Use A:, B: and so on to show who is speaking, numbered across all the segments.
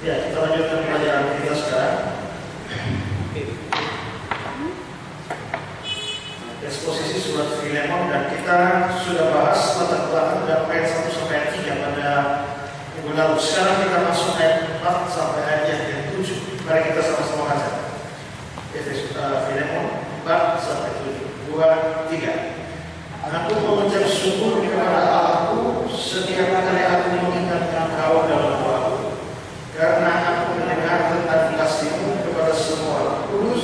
A: Ya, kita lanjutkan pelajaran kita sekarang. Eksposisi surat Filemon, dan kita sudah bahas latar belakang dan ayat 1 sampai ayat 3 pada minggu lalu. Sekarang kita masuk ayat 4 sampai ayat yang 7. Mari kita sama-sama baca. Filemon 4 sampai 7. 2, 3. Aku mengucap syukur kepada Allahku setiap kali aku mengingat Engkau dalam doaku, karena aku mendengar tentang kasih-Mu kepada semua orang kudus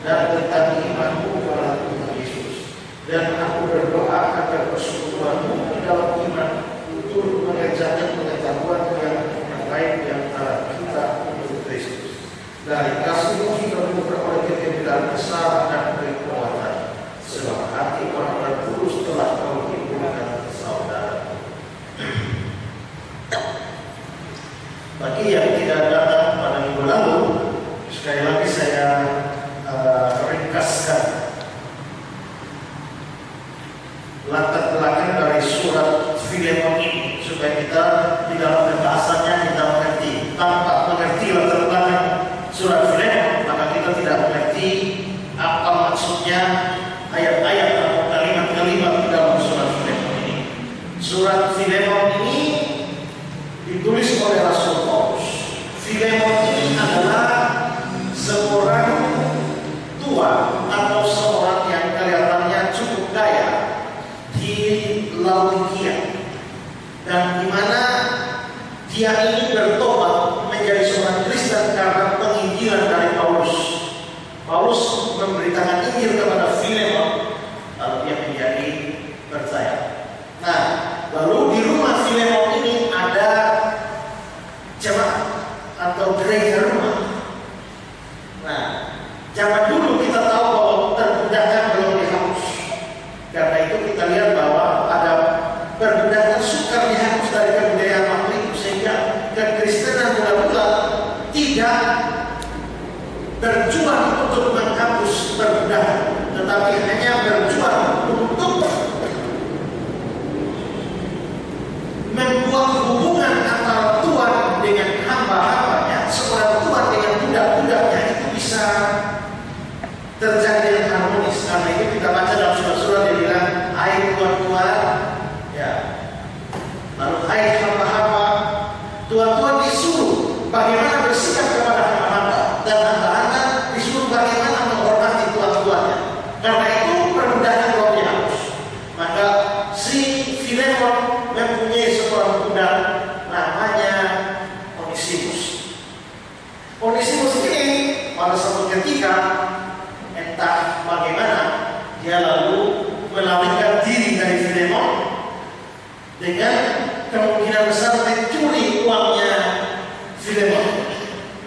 A: dan tentang iman-Mu kepada Tuhan Yesus. Dan aku berdoa agar persekutuan-Mu di dalam iman untuk mengerjakan pengetahuan yang baik di antara kita untuk Kristus. Dari kasih-Mu kita memperoleh kegembilaan besar dan kekuatan, sebab hati orang-orang kudus telah Kau himpunkan saudara. Bagi yang tidak datang pada minggu lalu, sekali lagi saya ringkaskan latar belakang dari surat Filemon ini supaya kita di dalam pembahasannya kita mengerti. Tanpa mengerti latar belakang surat Filemon, maka kita tidak mengerti apa maksudnya ayat-ayat atau kalimat-kalimat di dalam surat Filemon ini. Surat Filemon ini ditulis oleh Rasul Paulus. Filemon ini adalah seorang tua atau seorang yang kelihatannya cukup kaya di Laodikia, dan di mana dia ini bertobat menjadi seorang Kristen karena penginjilan dari Paulus. Paulus memberitakan Injil kepada Filemon, lalu dia menjadi percaya. Nah, lalu di rumah Filemon ini ada jemaat atau gereja rumah. Nah, zaman dulu kita tahu bahwa perbudakan belum dihapus. Karena itu kita lihat bahwa ada perbudakan sukar dihapus dari kebudayaan waktu itu, sehingga kekristenan mula-mula tidak berjuang untuk menghapus perbudakan, tetapi hanya berjuang untuk membuat hubungan antara Tuhan dengan hamba-hambanya, seorang Tuhan dengan budak-budaknya itu bisa terjadi dengan harmonis. Karena itu kita baca dalam surat-surat yang bilang, hai tuan-tuan, ya, lalu hai hamba-hamba. Tuan-tuan disuruh bagaimana bersikap kepada hamba-hamba, dan hamba-hamba disuruh bagaimana menghormati tuan-tuannya. Karena itu perbudakan belum dihapus. Maka si Filemon mempunyai seorang budak namanya Onesimus. Onesimus ini pada suatu ketika entah bagaimana dia lalu melarikan diri dari Filemon dengan kemungkinan besar mencuri uangnya Filemon,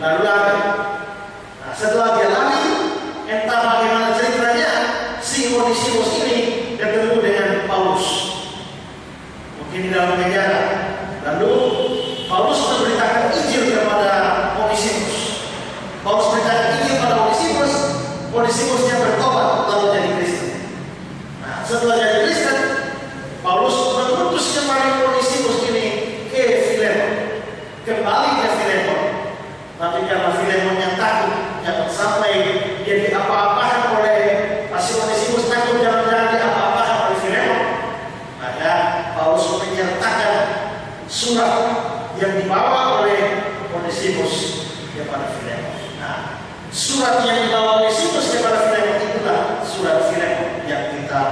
A: lalu lari. Nah, setelah dia lari, entah bagaimana ceritanya, si Onesimus ini ketemu dengan Paulus, mungkin di dalam penjara. Lalu Paulus memberitakan Injil kepada Onesimus. Paulus beritakan Injil kepada Onesimus. Onesimusnya bertobat lalu jadi Kristen. Nah, setelah jadi Kristen, Paulus mengutus kembali Onesimus ini ke Filemon, kembali ke Filemon. Tapi karena Filemonnya takut jangan sampai jadi apa-apahan oleh si Onesimus, takut jangan-jangan apa-apahan oleh Filemon, maka Paulus menyertakan surat yang dibawa oleh Onesimus kepada Filemon. Nah, surat yang dibawa Onesimus kepada Filemon itulah surat Filemon yang kita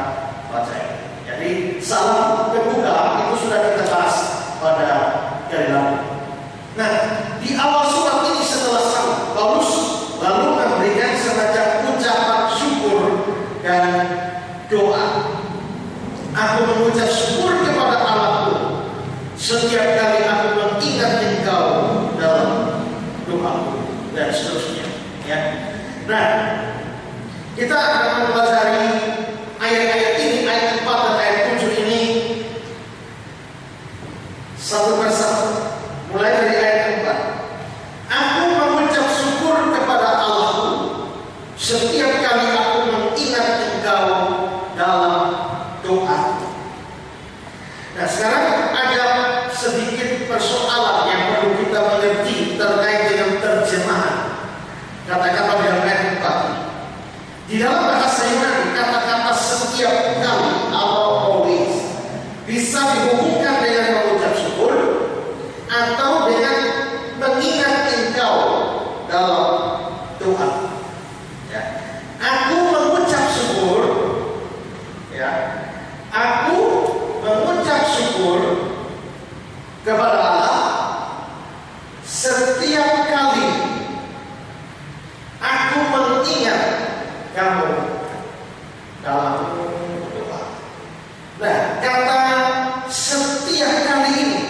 A: baca. Jadi salam terbuka itu sudah kita bahas pada kali lalu. Nah, di awal surat ini setelah salam, Paulus lalu memberikan semacam ucapan syukur dan doa. Aku mengucap syukur kepada Allahku setiap kali aku mengingat Engkau dalam doaku, dan seterusnya. Ya. Nah, kita akan mempelajari ayat-ayat ini, ayat 4 dan ayat 7 ini satu persatu. Mulai dari ayat 4. Aku mengucap syukur kepada Allahku setiap kali aku mengingat Engkau dalam doa. Nah, sekarang ada sedikit persoalan yang perlu kita mengerti terkait setiap kali aku mengingat kamu dalam doa. Nah, kata setiap kali ini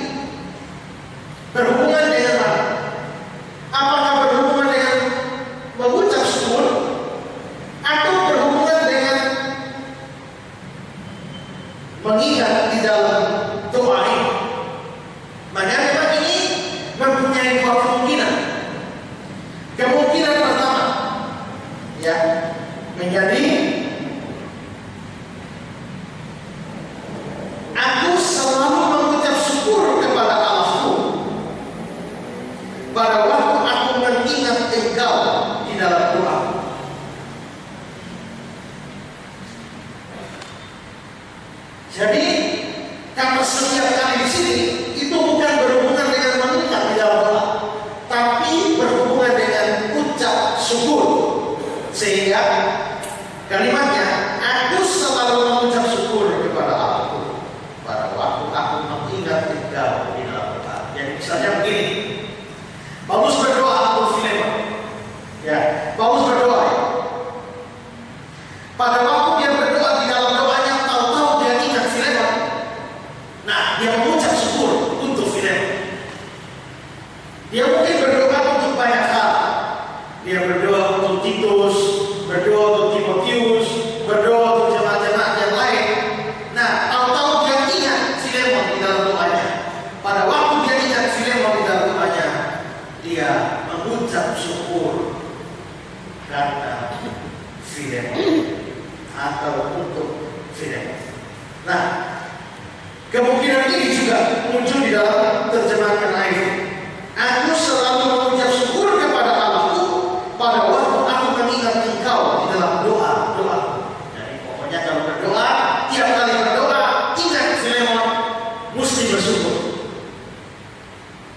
A: berhubungan dengan mana? Apakah berhubungan dengan mengucap syukur atau berhubungan dengan mengingat di dalam doa ini? Maka memang ini mempunyai dua kemungkinan. Kemungkinan pertama, ya, menjadi aku selalu mengucap syukur kepada Allahku pada waktu aku mengingat Engkau di dalam doa. Jadi kata setiap kali di sini itu bukan berhubungan dengan mengingat di dalam doa, tapi berhubungan dengan ucap syukur. Sehingga kalimatnya, aku selalu mengucap syukur kepada Allahku pada waktu aku mengingat Engkau di dalam doa. Jadi misalnya begini, Paulus berdoa untuk Filemon. Ya, Paulus berdoa. Pada waktu dia berdoa di dalam doanya, tahu-tahu dia ingat Filemon. Nah, dia mengucap syukur untuk Filemon. Dia mungkin berdoa untuk banyak hal. Dia berdoa untuk Titus, berdoa untuk Timotius, berdoa untuk jemaat-jemaat yang lain. Nah, tahu-tahu dia ingat Filemon di dalam doanya. Pada waktu dia ingat Filemon di dalam doanya, dia mengucap syukur karena Filemon atau untuk Filemon. Nah, kemungkinan ini juga muncul di dalam terjemahan yang lain. Aku selalu mengucap syukur kepada Allahku pada waktu aku mengingat Engkau di dalam doa-doa. Jadi pokoknya kalau berdoa, tiap kali berdoa, ingat Filemon, mesti bersyukur.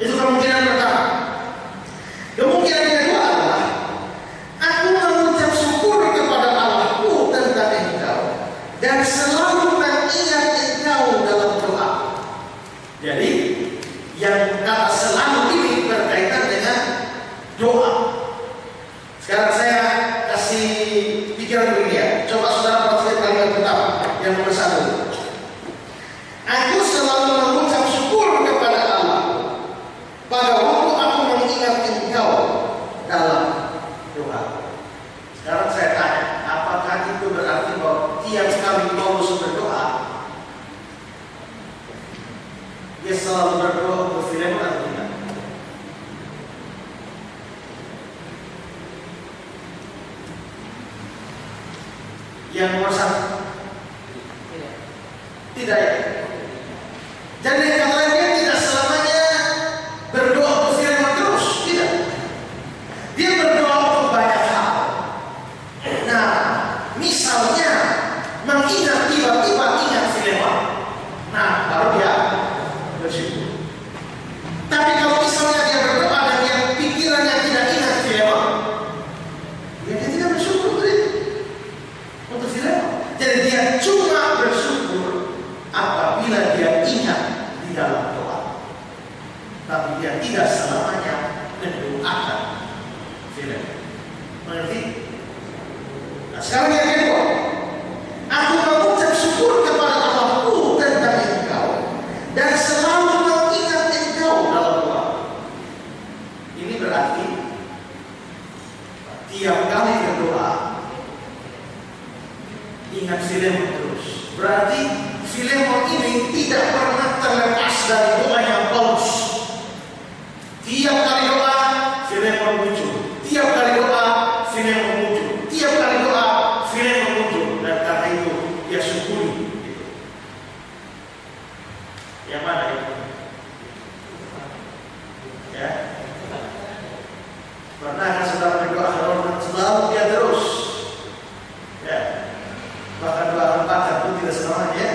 A: Itu kemungkinan pertama. Kemungkinan kedua adalah aku mengucap syukur kepada Allahku tentang Engkau dan selalu mengingat Engkau dalam doa. Jadi yang kata selalu ini berkaitan dengan doa. Sekarang saya kasih pikiran begini ya. Coba saudara perhatikan kalimat pertama yang nomor 1. Aku selalu mengucap syukur kepada Allah pada waktu aku mengingat Engkau dalam doa. Sekarang saya tanya, apakah itu berarti bahwa tiap kali Paulus berdoa dia selalu berdoa untuk Filemon atau tidak? Yang nomor 1, tidak ya. Jadi kata lain dia tidak selamanya berdoa untuk Filemon terus, tidak. Dia berdoa untuk banyak hal. Nah, misalnya mengingat tiba-tiba ingat Filemon, nah baru dia bersyukur. Tapi kalau misalnya dia berdoa dan dia pikirannya tidak ingat Filemon, ya dia tidak bersyukur untuk Filemon. Jadi dia cuma bersyukur apabila dia ingat di dalam doa. Tapi dia tidak selamanya mendoakan Filemon. Mengerti? Nah, sekarang yang kedua, aku mengucap syukur kepada Allahku tentang Engkau dan selalu mengingat Engkau dalam doa. Ini berarti tiap kali berdoa ingat Filemon terus. Berarti Filemon ini tidak pernah terlepas dari doa yang Paulus. Tiap kali doa Filemon muncul. Tiap kali doa Filemon muncul. Tiap kali doa Filemon muncul. Dan karena itu dia syukuri. Yang mana itu? Ya. Pernahkah saudara berdoa selalu dia terus? Ya. Bahkan doa bakat pun tidak selamanya.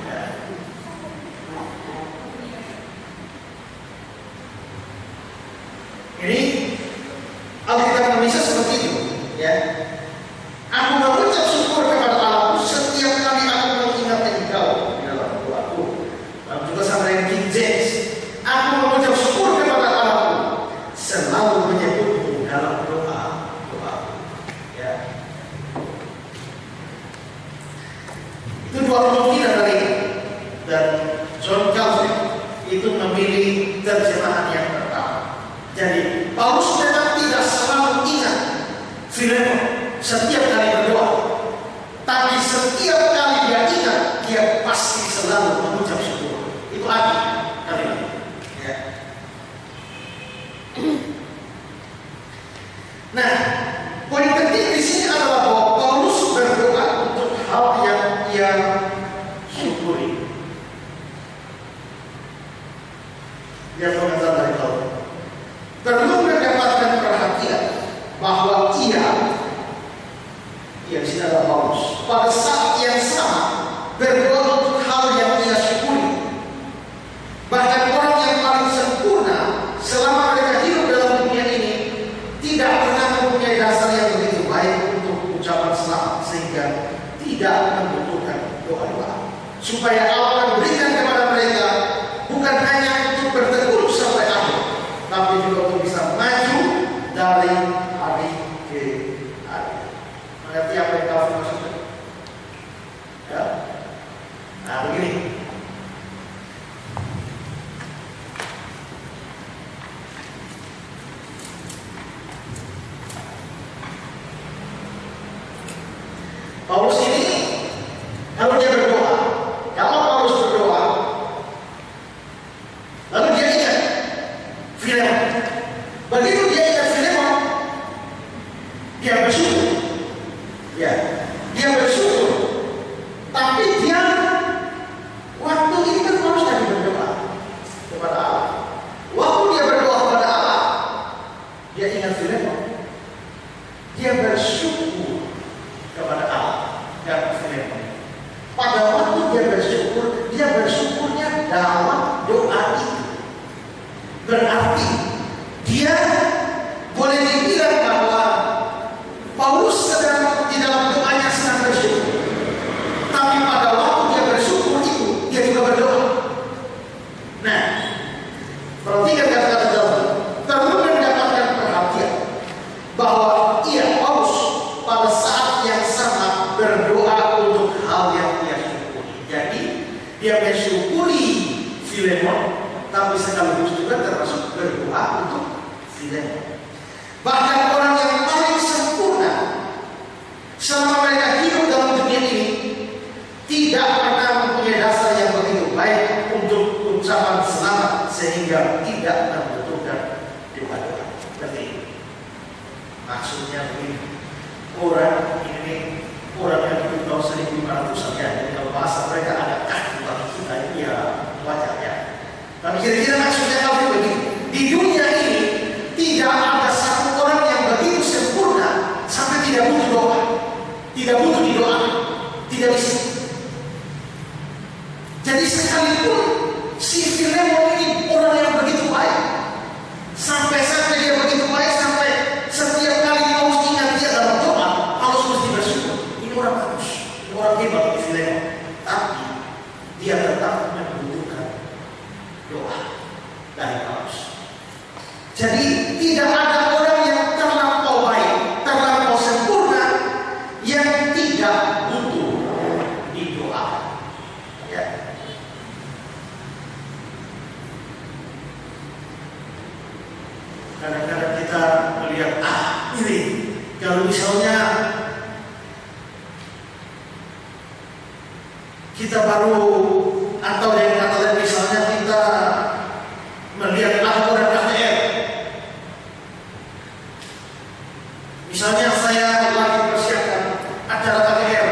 A: Ya. Ini Alkitab Indonesia seperti itu, ya. Aku mengucap syukur kepada Allahku setiap kali aku mengingat Engkau di dalam doaku. Lalu juga sama dengan King James, aku mengucap syukur kepada memilih terjemahan yang pertama. Jadi Paulus memang tidak selalu ingat Filemon setiap kali berdoa, tapi setiap kali dia ingat, dia pasti selalu mengucap syukur. Itu artinya kalimat. Ya. Nah, poin penting di sini adalah bahwa Paulus berdoa untuk hal yang ia syukuri. Dia komentar dari Paulus. Perlu mendapatkan perhatian bahwa ia di sini adalah Paulus, pada saat yang sama berdoa untuk hal yang ia syukuri. Bahkan orang yang paling sempurna selama mereka hidup dalam dunia ini tidak pernah mempunyai dasar yang begitu baik untuk ucapan selamat, sehingga tidak membutuhkan doa-doa supaya Allah memberikan kepada mereka bukan hanya untuk berteguh sampai akhir, tapi juga untuk bisa maju dari hari ke hari. Mengerti apa yang kau maksudkan? Ya. Nah, begini. Paulus ini, kalau dia berdoa, kalau Paulus berdoa, lalu dia ingat Filemon. Begitu dia ingat Filemon, dia bersyukur. Ya, dia bersyukur. Tapi dia waktu ini kan Paulus lagi berdoa kepada Allah. Waktu dia berdoa kepada Allah, dia ingat Filemon. Dia bersyukur kepada Allah dan Filemon. Pada waktu dia bersyukurnya dalam doa itu. Berarti dia boleh dibilang bahwa Paulus sedang di dalam doanya sedang bersyukur. Tapi pada waktu dia bersyukur itu, dia juga berdoa. Nah, perhatikan kata-kata dalam. Perlu mendapatkan perhatian bahwa Paulus pada saat yang sama berdoa untuk hal yang dia syukuri. Jadi dia mensyukuri Filemon, tapi sekaligus juga termasuk berdoa untuk Filemon. Bahkan orang yang paling sempurna selama mereka hidup dalam dunia ini tidak pernah mempunyai dasar yang begitu baik untuk ucapan selamat, sehingga tidak membutuhkan doa-doa. Berarti maksudnya begini, orang ini orang yang hidup tahun 1500-an ya, jadi kalau bahasa mereka ada kaki bagi kita itu ya wajar ya. Tapi kira-kira maksudnya kalau begini, di dunia ini tidak ada satu orang yang begitu sempurna sampai tidak butuh doa, tidak butuh didoa, tidak bisa. Jadi sekalipun si Filemon ini orang yang begitu baik, sampai dia begitu baik sampai setiap kali Paulus ingat dia dalam doa, Paulus mesti bersyukur. Ini orang bagus, ini orang hebat di Filemon. Tapi dia tetap membutuhkan doa dari Paulus. Jadi tidak ada orang yang terlampau baik, terlampau sempurna yang tidak butuh didoakan. Ya. Kadang-kadang kita melihat, ini kalau misalnya kita baru, atau yang kata lain misalnya kita melihat laporan KPR. Misalnya saya lagi persiapkan acara KPR,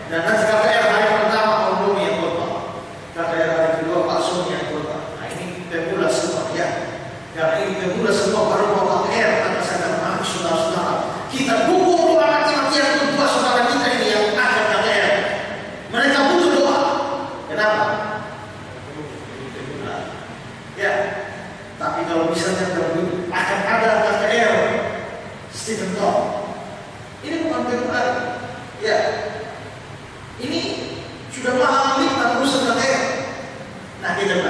A: dan nanti KPR hari pertama Om Romi yang khotbah, KPR hari kedua Pak Sony yang khotbah. Nah ini pemula semua ya. Karena ini pemula semua baru mau KPR, kata saya, saudara-saudara, kita dukung doa mati-matian untuk dua saudara kita ini yang akan KPR. Mereka butuh doa. Kenapa? Ya. Tapi kalau misalnya akan ada KPR Stephen Todd, ini bukan pemula. Ya. Ini sudah mahal nih urusan KPR. Nah kita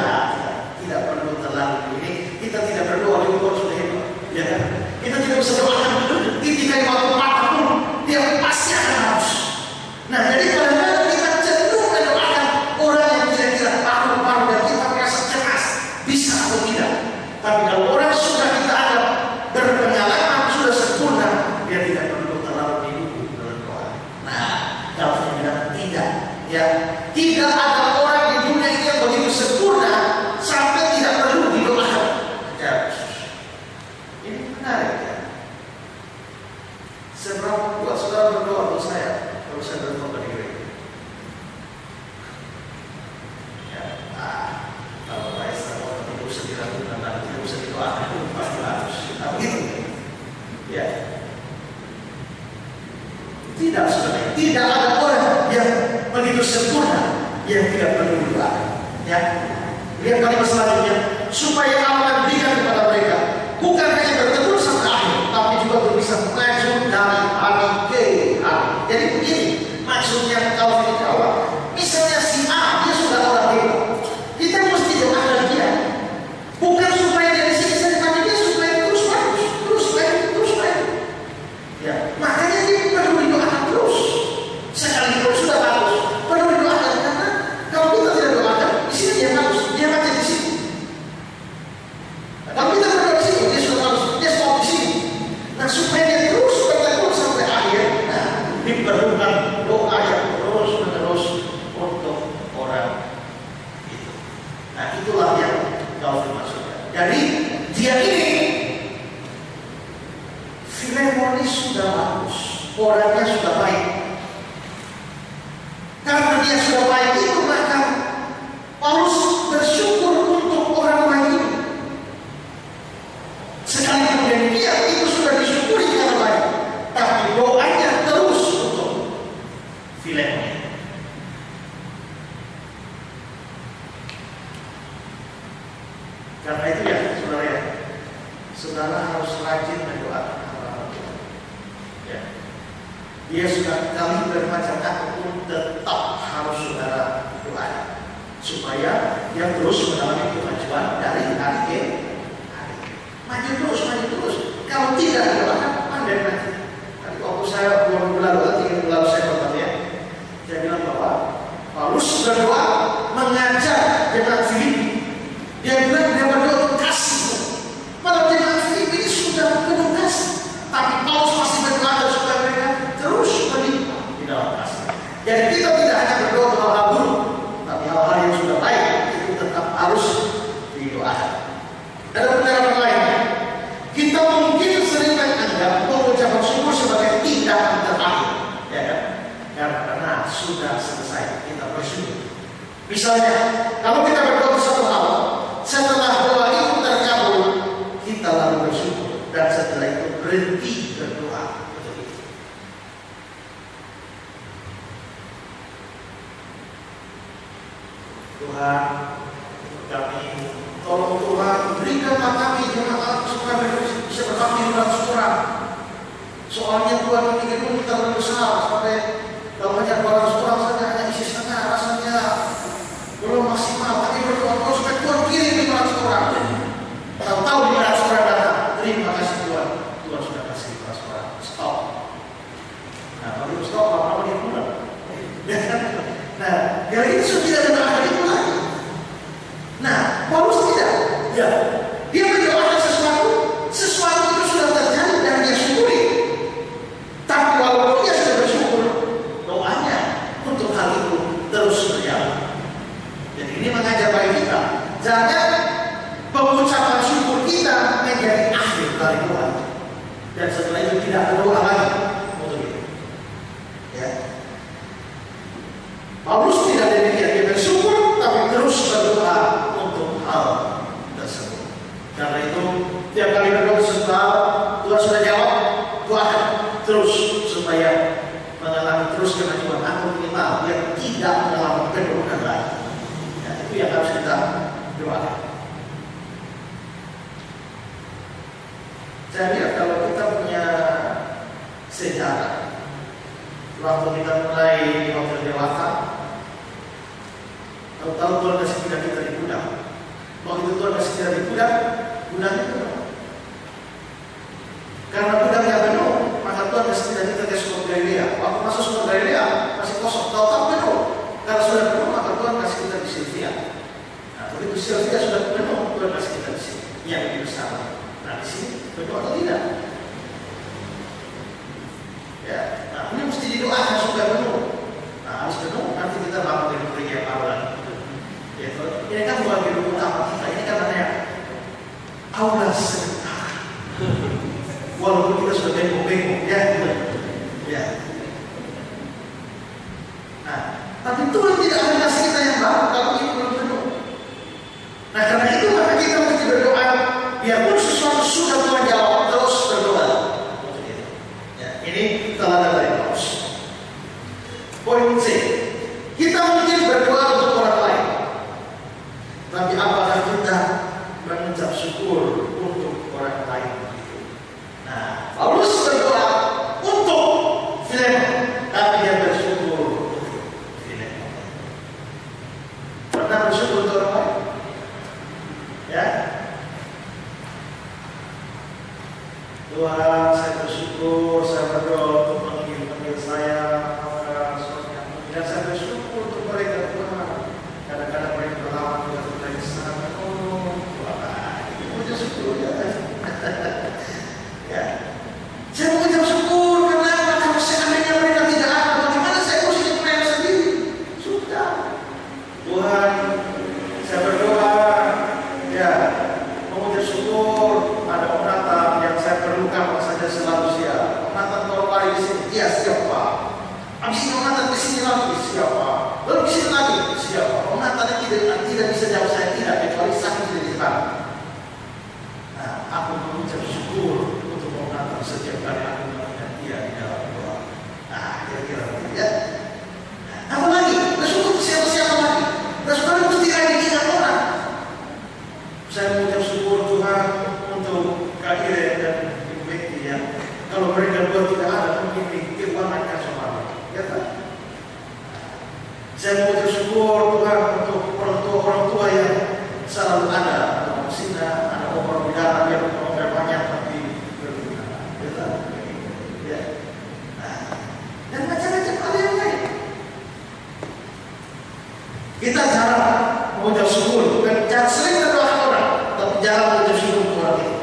A: tidak perlu terlalu ini. Kita tidak berdoa di luar sudah hebat, ya kan? Kita tidak bisa doakan ketika di waktu patah pun dia pasti akan harus. Nah, jadi kadang-kadang kita cenderung mendoakan orang yang kira-kira paru-paru dan kita merasa cemas bisa begitu sempurna yang tidak perlu didoakan. Ya, lihat kalimat selanjutnya, supaya Allah berikan kepada mereka bukan hanya bertekun sampai akhir, tapi juga bisa maju dari hari ke hari. Jadi begini maksudnya kalau di awal, misalnya si A dia sudah orang hebat, kita mesti doakan dia, bukan supaya dia di sini saja, tapi dia supaya terus bagus, terus baik. Ya, makanya dia perlu didoakan terus. Sekali itu sudah bagus, perlu didoakan karena kalau kita tidak doakan, di sini dia bagus, dia baca di sini. Kalau kita berdoa di sini, dia sudah bagus, dia stop di sini. Nah, supaya dia terus bertekun sampai akhir, nah, diperlukan doa yang terus menerus untuk orang itu. Nah, itulah yang Daud maksudnya. Jadi dia ini Filemonis sudah bagus, orangnya sudah baik. Karena dia sudah baik itu, maka Paulus bersyukur untuk orang lain ini. Sekalipun demikian itu sudah disyukuri karena baik, tapi doanya terus untuk Filemon. Karena itu ya, saudara harus rajin berdoa. Ya. Dia sudah kali bermacam apapun tetap harus saudara doa supaya dia terus mengalami kemajuan dari hari ke hari. Maju terus. Kalau tidak doakan, pandai nanti. Tadi waktu saya 2 minggu lalu, 3 minggu lalu saya bertanya, saya bilang bahwa Paulus berdoa mengajar jemaat Filipi. Dia bilang dia berdoa untuk kasih. Malah jemaat Filipi ini sudah penuh kasih, tapi Paulus masih berdoa supaya mereka terus berlimpah di dalam kasih. Jadi kita tidak hanya berdoa untuk hal-hal buruk, tapi hal-hal yang sudah baik itu tetap harus didoakan. Ada pendapat lainnya, kita mungkin sering menganggap pengucapan syukur sebagai tindakan terakhir, ya kan? Karena sudah selesai kita bersyukur. Misalnya, kalau kita berdoa satu hal, setelah doa itu terkabul, kita lalu bersyukur, dan setelah itu berhenti berdoa untuk itu. Tuhan, kami tolong Tuhan berikanlah kami jemaat supaya mereka bisa berbakti dalam syukuran. Soalnya Tuhan ini gedung kita terlalu besar sampai kalau hanya 200 orang saja hanya isi setengah, rasanya belum maksimal. Tapi berdoa terus supaya Tuhan kirim 500 orang. Tahu-tahu 500 orang datang. Terima kasih Tuhan. Tuhan sudah kasih 500 orang. Stop. Nah, kalau itu stop, lama-lama dia pulang. Nah, dari itu sudah tidak ada akhir itu lagi. Nah, Paulus tidak. Ya, dia mendoakan sesuatu itu sudah terjadi dan dia syukuri. Tapi walaupun dia sudah bersyukur, doanya untuk hal itu terus berjalan. Jadi ini mengajar bagi kita, jangan pengucapan syukur kita menjadi akhir dari doa, dan setelah itu tidak ada doa lagi untuk itu. Ya. Paulus tidak demikian, dia bersyukur tapi terus berdoa untuk hal tersebut. Karena itu tiap kali berdoa sesuatu Tuhan sudah jawab, doakan terus supaya mengalami terus kemajuan atau minimal yang tidak mengalami penurunan lagi. Ya, itu yang harus kita doakan. Saya lihat kalau kita punya sejarah, waktu kita mulai di hotel dewasa, tahu-tahu Tuhan kasih kita di gudang. Waktu itu Tuhan kasih kita di gudang, gudangnya penuh. Karena gudangnya penuh, maka Tuhan kasih kita ke Sumur Galilea. Waktu masuk Sumur Galilea masih kosong, tahu-tahu penuh. Karena sudah penuh, maka Tuhan kasih kita di Silvia. Nah, begitu Silvia sudah penuh, Tuhan kasih kita di sini, yang lebih besar. Nah, di sini penuh atau tidak? Ya, nah ini mesti didoakan supaya penuh. Nah, harus penuh, nanti kita bangun di rumah yang awal. Ya, ini kan bukan gedung utama kita, ini kan namanya aula sementara. Walaupun kita sudah bengkok-bengkok, ya, gitu. Ya. Nah, tapi Tuhan tidak akan kasih kita yang baru kalau ini belum penuh. Nah, karena itu maka kita mesti berdoa, biarpun sesuatu sudah Tuhan jawab, terus berdoa. Ya, ini teladan dari Paulus. Poin C, kita bersyukur untuk orang lain. Nah, Paulus berdoa untuk Filemon, tapi dia bersyukur untuk Filemon. Pernah bersyukur untuk orang lain? Ya. Tuhan, saya bersyukur, saya berdoa untuk panggil saya, dan saya bersyukur untuk mereka, Tuhan. Kadang-kadang mereka berlawan dengan dari sana. Oh, Tuhan, itu punya syukur ya. Ya. Saya mengucap syukur karena kalau seandainya mereka tidak ada, bagaimana saya harus hidup mereka sendiri? Sudah. Tuhan, saya berdoa, ya, mengucap syukur ada Om Nathan yang saya perlukan saja selalu siap. Om Nathan kalau lari di sini, iya siap Pak. Abis ini Om Nathan di sini lagi, siap Pak. Lalu di sini lagi, siap Pak. Om Nathan tidak bisa jawab saya tidak, kecuali sakit di depan. Nah, aku mengucap syukur untuk Om Nathan setiap kali aku melihat dia di dalam doa. Nah, kira-kira begitu ya. Apa lagi? Bersyukur siapa-siapa lagi? Bersyukur itu tidak diingat orang. Saya mengucap syukur Tuhan untuk Kak Ire dan Ibu Betty ya. Kalau mereka dua tidak ada, mungkin di keuangan kasomara. Ya kan? Saya mengucap syukur Tuhan untuk orang tua yang selalu ada. Ada Sina, ada orang bidara yang orang banyak tapi berguna. Ya kan? Ya. Dan macam-macam hal yang lain. Kita jarang mengucap syukur, bukan jangan sering berdoa orang, tapi jarang mengucap syukur untuk orang itu.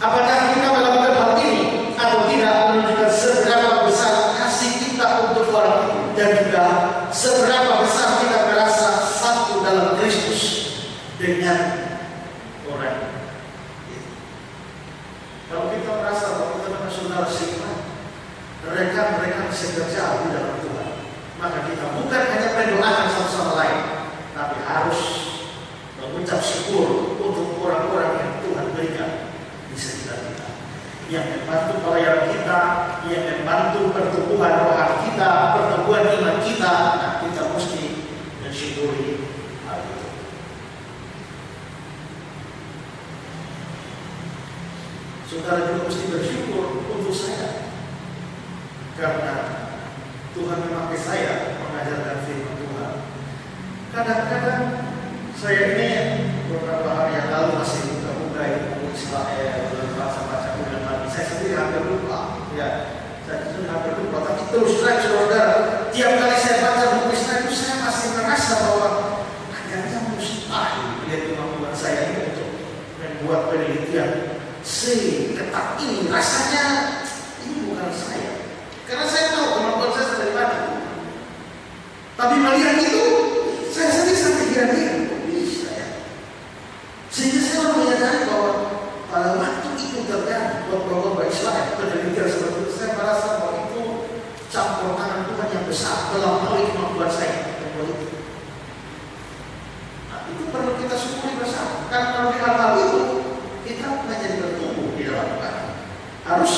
A: Apakah kita melakukan hal ini atau tidak menunjukkan seberapa besar kasih kita untuk orang itu dan juga seberapa besar kita merasa satu dalam Kristus dengan orang itu. Kalau kita merasa bahwa kita adalah saudara seiman, mereka bisa kerja di dalam Tuhan, maka kita bukan hanya mendoakan satu sama lain, tapi harus mengucap syukur untuk orang-orang yang Tuhan berikan di sekitar kita, yang membantu pelayanan kita, yang membantu pertumbuhan rohani kita, pertumbuhan iman kita. Nah, kita mesti mensyukuri hal itu. Saudara juga mesti bersyukur untuk saya, karena Tuhan memakai saya mengajarkan firman Tuhan. Kadang-kadang saya ini beberapa hari yang lalu masih buka-buka ilmu Israel, baca-baca ulang lagi. Saya sendiri hampir lupa, ya. Saya sendiri hampir lupa. Tapi terus terang saudara, tiap kali saya baca buku Israel itu saya masih merasa bahwa agaknya mustahil lihat kemampuan saya ini untuk membuat penelitian seketat ini. Rasanya ini bukan saya, karena saya tahu kemampuan saya dari mana. Tapi melihat itu, saya sendiri sampai kira-kira bisa ya. Sehingga saya baru menyadari bahwa pada waktu itu terjadi buat Israel penelitian seperti itu, saya merasa bahwa itu campur tangan Tuhan yang besar dalam melampaui kemampuan saya itu. Nah, itu perlu kita syukuri bersama. Karena kalau di hal itu kita menjadi bertumbuh di dalam Tuhan. Harus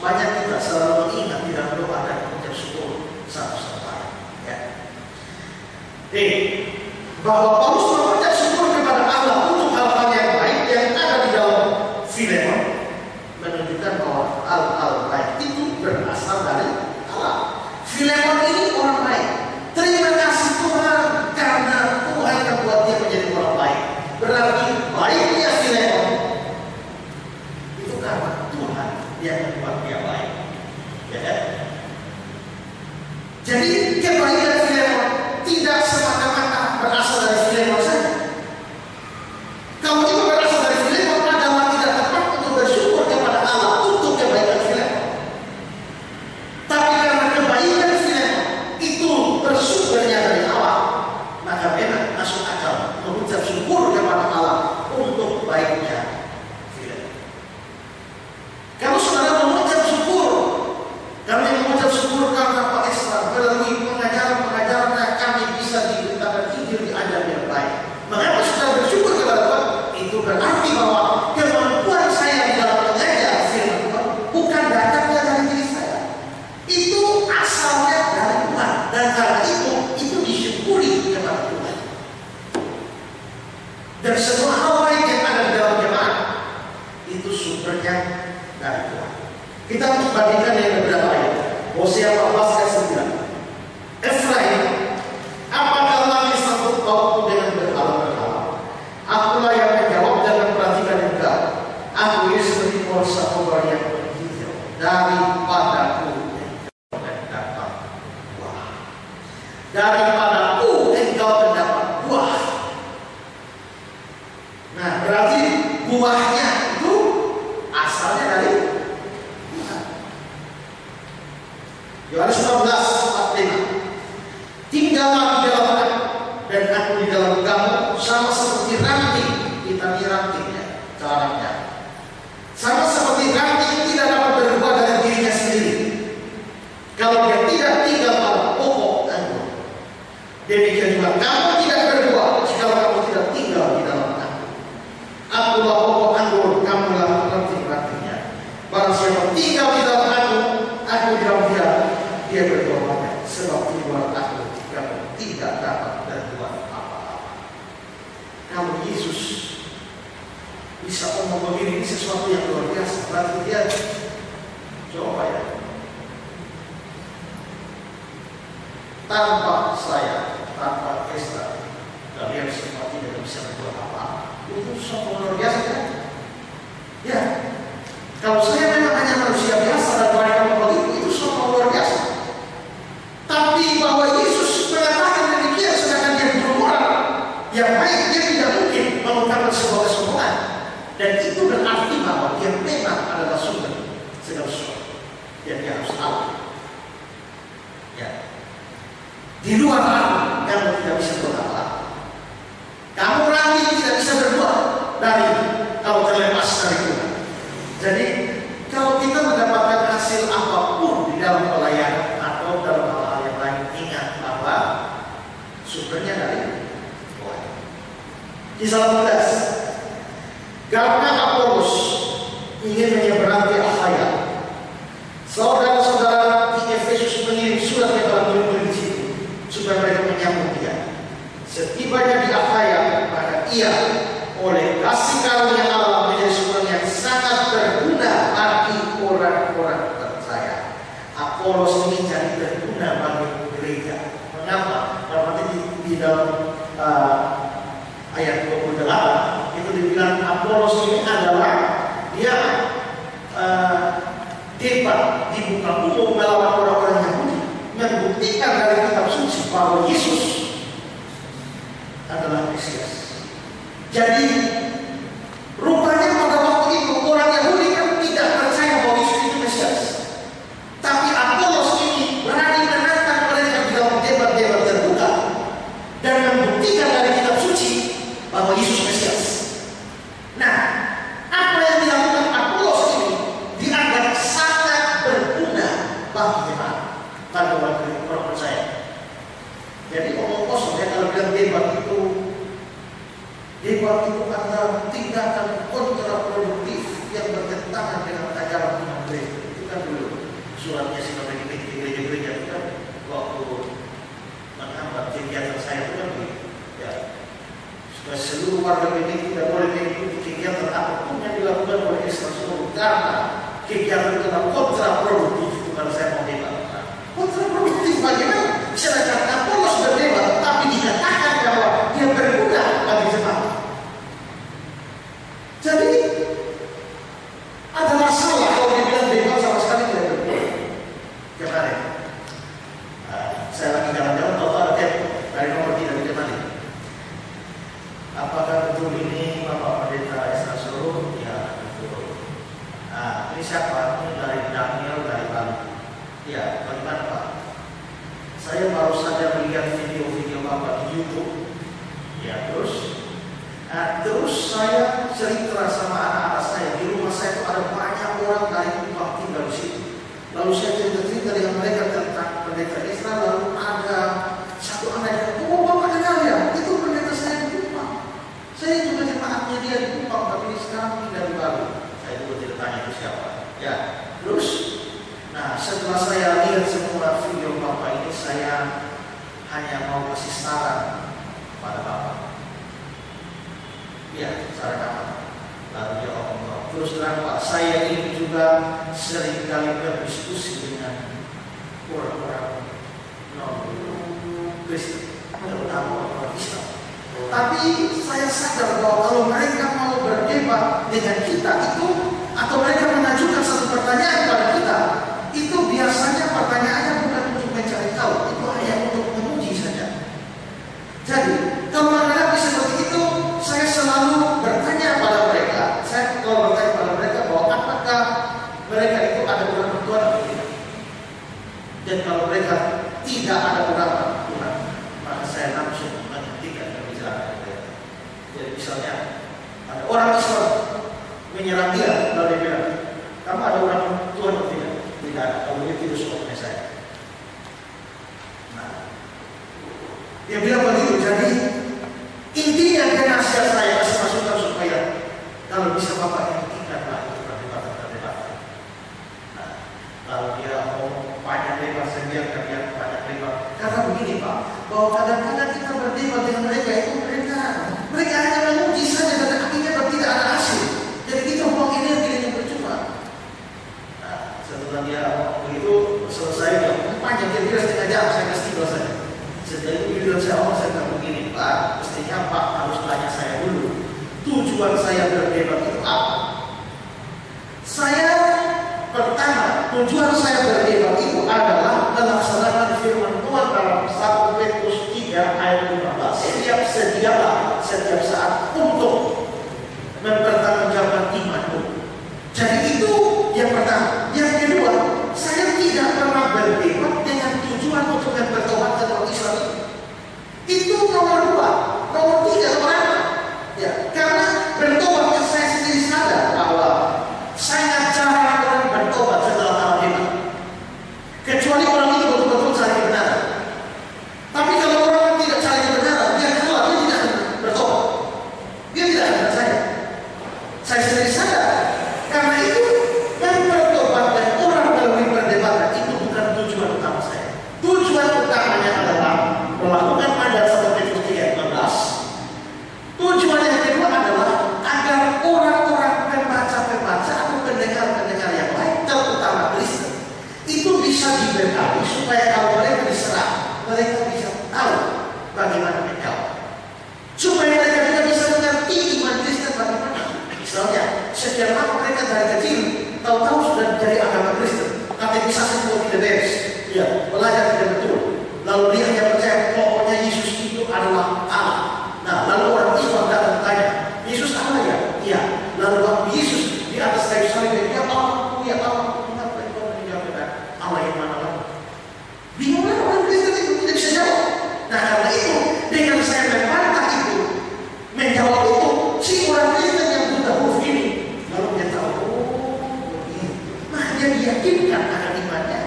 A: banyak kita selalu mengingat di dalam doa dan mengucap syukur satu sama lain. Ya. Bahwa Paulus mengucap syukur kepada Allah untuk hal-hal yang baik yang ada di dalam Filemon menunjukkan bahwa hal-hal baik itu berasal dari Allah. Filemon ini orang baik. Terima kasih Tuhan karena Tuhan membuat dia menjadi orang baik. Berarti baiknya Filemon itu karena Tuhan yang membuat dia baik. Ya. Jadi kebaikan Filemon tidak semata-mata berasal dari Filemon saja. Kalau itu berasal dari Filemon, adalah tidak tepat untuk bersyukur kepada Allah untuk kebaikan Filemon. Tapi karena kebaikan Filemon itu bersumbernya dari Allah, maka memang masuk akal mengucap syukur kepada Allah untuk baiknya Filemon. Kalau saudara mengucap dari Tuhan. Kita bandingkan dengan beberapa ayat. Hosea 14 ayat 9. Efraim, apakah lagi sanggup kau dengan berhala-berhala? Akulah yang menjawab dan memperhatikan engkau. Aku ini seperti pohon sapobar yang menghijau, daripadaku engkau mendapat buah. Daripadaku engkau mendapat buah. Nah, berarti buahnya itu asalnya dari Tuhan. Yohanes 14:45. Tinggallah di dalam aku dan aku di dalam kamu, sama seperti ranting. Kita ini rantingnya, caranya. Sama seperti ranting tidak dapat berbuah dari dirinya sendiri kalau dia tidak tinggal pada pokok anggur. Demikian juga kamu tidak berbuah jika kamu tidak tinggal di dalam aku. Akulah pokok anggur, kamulah ranting-rantingnya. Barang siapa tinggal di dalam aku di dalam dia berbuah banyak. Sebab di luar aku kamu tidak dapat berbuat apa-apa. Kalau Yesus bisa ngomong begini, ini sesuatu yang luar biasa. Berarti dia coba ya, tanpa saya, tanpa Esta, kalian semua tidak bisa berbuat apa-apa. Itu sesuatu luar biasa kan? Ya, kalau saya memang hanya manusia biasa dan mereka begitu, itu sesuatu luar biasa. Tapi bahwa Yesus mengatakan demikian sedangkan dia bermoral yang baik, dia tidak mungkin mengungkapkan sebuah kesombongan. Dan itu berarti bahwa dia memang adalah sumber segala sesuatu yang dia harus tahu. Ya. Di luar aku, kamu tidak bisa berbuat. Kamu ranting tidak bisa berbuat dari kalau terlepas dari Tuhan. Jadi kalau kita mendapatkan hasil apapun di dalam pelayanan atau dalam hal-hal yang lain, ingat bahwa sumbernya dari Tuhan. Kisah 15. Karena Apolos ingin menyeberang ke Akhaya, saudara-saudara di Efesus mengirim surat kepada murid-murid di situ supaya mereka menyambut dia. Setibanya di Akhaya, maka ia oleh kasih karunia Allah menjadi seorang yang sangat berguna bagi orang-orang percaya. Apolos ini jadi berguna bagi gereja. Mengapa? Karena di dalam ayat 28 itu dibilang Apolos ini adalah dia debat di muka umum melawan orang-orang Yahudi, membuktikan dari kitab suci bahwa Yesus adalah Mesias. Jadi rupanya pada waktu itu orang Yahudi kan tidak percaya bahwa Yesus itu Mesias. Tapi Apolos ini berani menantang mereka di dalam debat-debat terbuka dan membuktikan dari kitab suci bahwa Yesus Mesias. Nah, apa yang dilakukan Apolos ini dianggap sangat berguna bagi jemaat, bagi orang percaya. Jadi omong kosong ya kalau bilang debat itu adalah tindakan kontraproduktif yang bertentangan dengan ajaran Tuhan gereja. Itu kan dulu suratnya si Bapak di gereja-gereja itu kan waktu menghambat kegiatan saya itu kan begitu. Ya. Seluruh warga PKI tidak boleh mengikuti kegiatan apapun yang dilakukan oleh Islam seluruh karena kegiatan itu adalah kontraproduktif. Itu kalau saya mau debat. Kontraproduktif bagaimana? Sedangkan Apolos berdebat, tapi dikatakan bahwa dia berguna bagi jemaat. Jadi ada masalah kalau dibilang debat sama sekali tidak berguna. Kemarin saya lagi jalan-jalan tahu ada dari nomor 3 di Jemali. Apakah betul ini Bapak Pendeta Esa Solo? Ya, betul. Nah, ini siapa? Ini dari Daniel dari Bali. Ya, bagaimana Pak? Saya baru saja melihat video-video Bapak di YouTube. Ya, terus saya cerita sama anak-anak saya. Di rumah saya itu ada banyak orang dari Kupang tinggal di situ. Lalu saya cerita-cerita dengan mereka tentang Pendeta Esra. Lalu ada satu anak yang, oh Bapak kenal ya? Itu pendeta saya di Kupang. Saya juga jemaatnya dia di Kupang, tapi sekarang tinggal di Bali. Saya juga tidak tanya itu siapa. Ya, terus, nah setelah saya lihat semua video Bapak ini, saya hanya mau kasih saran pada Bapak. Ya, saran apa? Lalu dia ngomong, terus terang Pak, saya ini juga seringkali berdiskusi dengan orang-orang non-Kristen, terutama orang Islam. Tapi saya sadar bahwa kalau mereka mau berdebat dengan kita itu, atau mereka mengajukan satu pertanyaan pada kita, itu biasanya pertanyaannya bukan untuk mencari tahu, itu hanya untuk menguji saja. Jadi kalau menghadapi seperti itu, saya selalu bertanya pada mereka. Saya kalau bertanya pada mereka bahwa apakah mereka itu ada urapan Tuhan atau tidak. Dan kalau mereka tidak ada urapan Tuhan, maka saya langsung menghentikan pembicaraan mereka. Jadi misalnya ada orang Islam menyerang dia, lalu dia bilang, kamu ada urapan Tuhan atau tidak? Tidak ada. Kalau dia tidak suka dengan saya. Nah, dia bilang begitu. Jadi intinya dia nasihat saya kasih masukan supaya kalau bisa Bapak hentikanlah itu perdebatan. Nah, kalau dia mau panjang lebar, saya biarkan dia panjang lebar. Karena begini Pak, bahwa kadang-kadang kita berdebat dengan mereka itu mereka hanya menguji saja dan akhirnya tidak ada hasil. Jadi kita buang energi yang percuma. Nah, setelah dia begitu selesai, panjang kira-kira setengah jam saya kasih tidur saja. Setelah itu dia bilang saya bilang begini Pak, mestinya Pak harus tanya saya dulu. Tujuan saya berdebat itu apa? Pertama, tujuan saya berdebat itu adalah melaksanakan firman Tuhan dalam 1 Petrus 3 ayat 15. Sedialah setiap saat untuk mempertanggungjawabkan imanmu. Jadi itu yang pertama. Yang kedua, saya tidak pernah berdebat dengan tujuan untuk mempertobatkan orang Islam itu. Itu nomor 2. Nomor 3 orang. Ya, karena bertobat saya sendiri sadar bahwa sangat jarang orang bertobat setelah tahu iman. Kecuali orang itu betul-betul cari kebenaran. Tapi kalau orang tidak cari kebenaran, dia keluar, dia tidak akan bertobat. Dia tidak akan saya. Saya sendiri sadar. Karena itu mempertobatkan orang melalui perdebatan itu bukan tujuan utama saya. Tujuan utamanya adalah melakukan adat 1 Petrus 3:15. Tujuan yang kedua adalah agar orang-orang pembaca atau pendengar-pendengar yang lain, terutama Kristen, itu bisa dibekali supaya kalau mereka diserang, mereka bisa tahu bagaimana menjawab. Supaya mereka juga bisa mengerti iman Kristen bagaimana. Misalnya, setiap lama mereka dari kecil tahu-tahu sudah jadi agama Kristen, katekisasi semua tidak beres, ya, belajar tidak betul. Lalu dia hanya percaya pokoknya Yesus itu adalah Allah. Nah, lalu orang Islam datang bertanya, Yesus Allah ya? Iya. Lalu waktu Yesus di atas kayu salib dia Allah, ya Allah, kenapa engkau meninggalkan Allah yang mana lagi? Bingunglah orang Kristen itu tidak bisa jawab. Nah, karena itu dengan saya membantah itu, menjawab itu, si orang Kristen yang buta huruf ini, lalu dia tahu, oh, begini. Nah, dia diyakinkan akan imannya.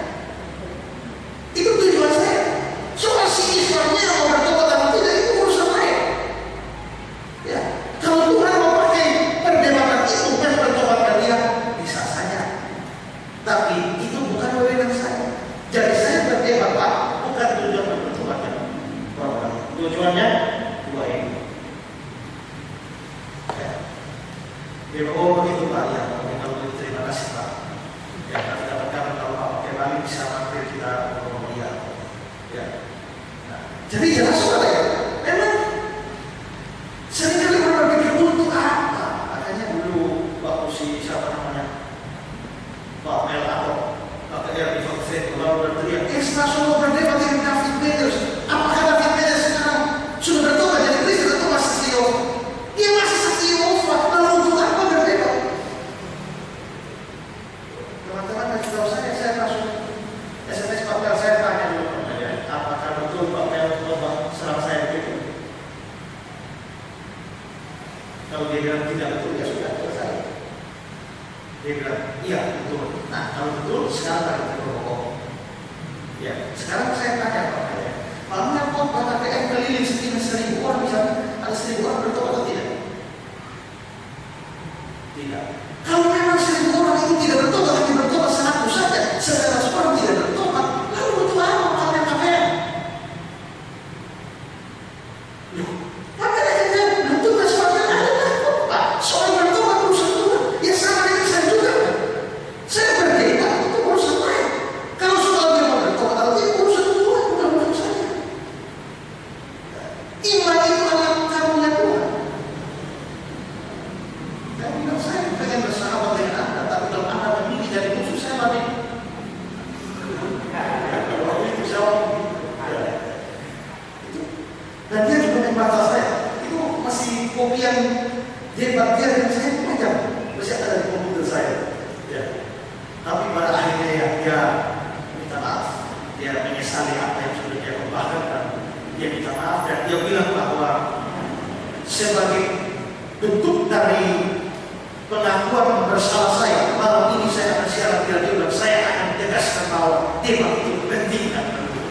A: Itu tujuan saya. Soal si Islamnya mau bertobat atau tidak itu urusan lain. Ya, kalau Tuhan mau pakai perdebatan itu dan bertobatkan dia, bisa saja. Tapi itu bukan wewenang saya. Jadi saya berdebat Pak, bukan tujuan bertobatkan orang. Tujuannya dua ini. Ya. Oh begitu Pak, ya. Kalau begitu terima kasih Pak. Ya, nanti kapan-kapan kalau Pak pakai balik bisa mampir kita ngomong dia. Ya. Nah, jadi jelas saudara ya, memang seringkali orang berpikir untuk apa? Makanya dulu waktu si siapa namanya Pak Mel atau Pak Eri Fakfet lalu berteriak, semua berdebat dengan David Peters. Apakah David Peters sekarang sudah bertobat jadi Kristen atau masih saksi Yehova? Dia masih saksi Yehova. Lalu untuk apa berdebat? Teman-teman kasih tahu saya langsung SMS Pak Mel, saya tanya dulu apakah betul Pak Mel serang saya begitu? Kalau dia bilang tidak betul, ya sudah selesai. Dia bilang, iya betul. Nah, kalau betul, sekarang kita berbohong. Ya, sekarang saya tanya Pak Mel, Pak Mel kok KPM keliling sekitar 1.000 orang, misalnya ada 1.000 orang bertobat atau tidak? Tidak. Kalau memang 1.000 orang itu tidak bertobat, hanya bertobat 100 saja, 100 orang tidak bertobat, lalu betul apa Pak Mel KPM? Soal bertobat urusan Tuhan. Ya sama kopi yang hebat dia dan saya panjang bersiap dari komputer saya. Ya. Tapi pada akhirnya dia minta maaf, dia menyesali apa yang sudah dia kembangkan. Dia minta maaf dan dia bilang bahwa sebagai bentuk dari pengakuan bersalah saya, malam ini saya akan siaran dia bilang saya akan tegaskan bahwa debat itu penting dan perlu.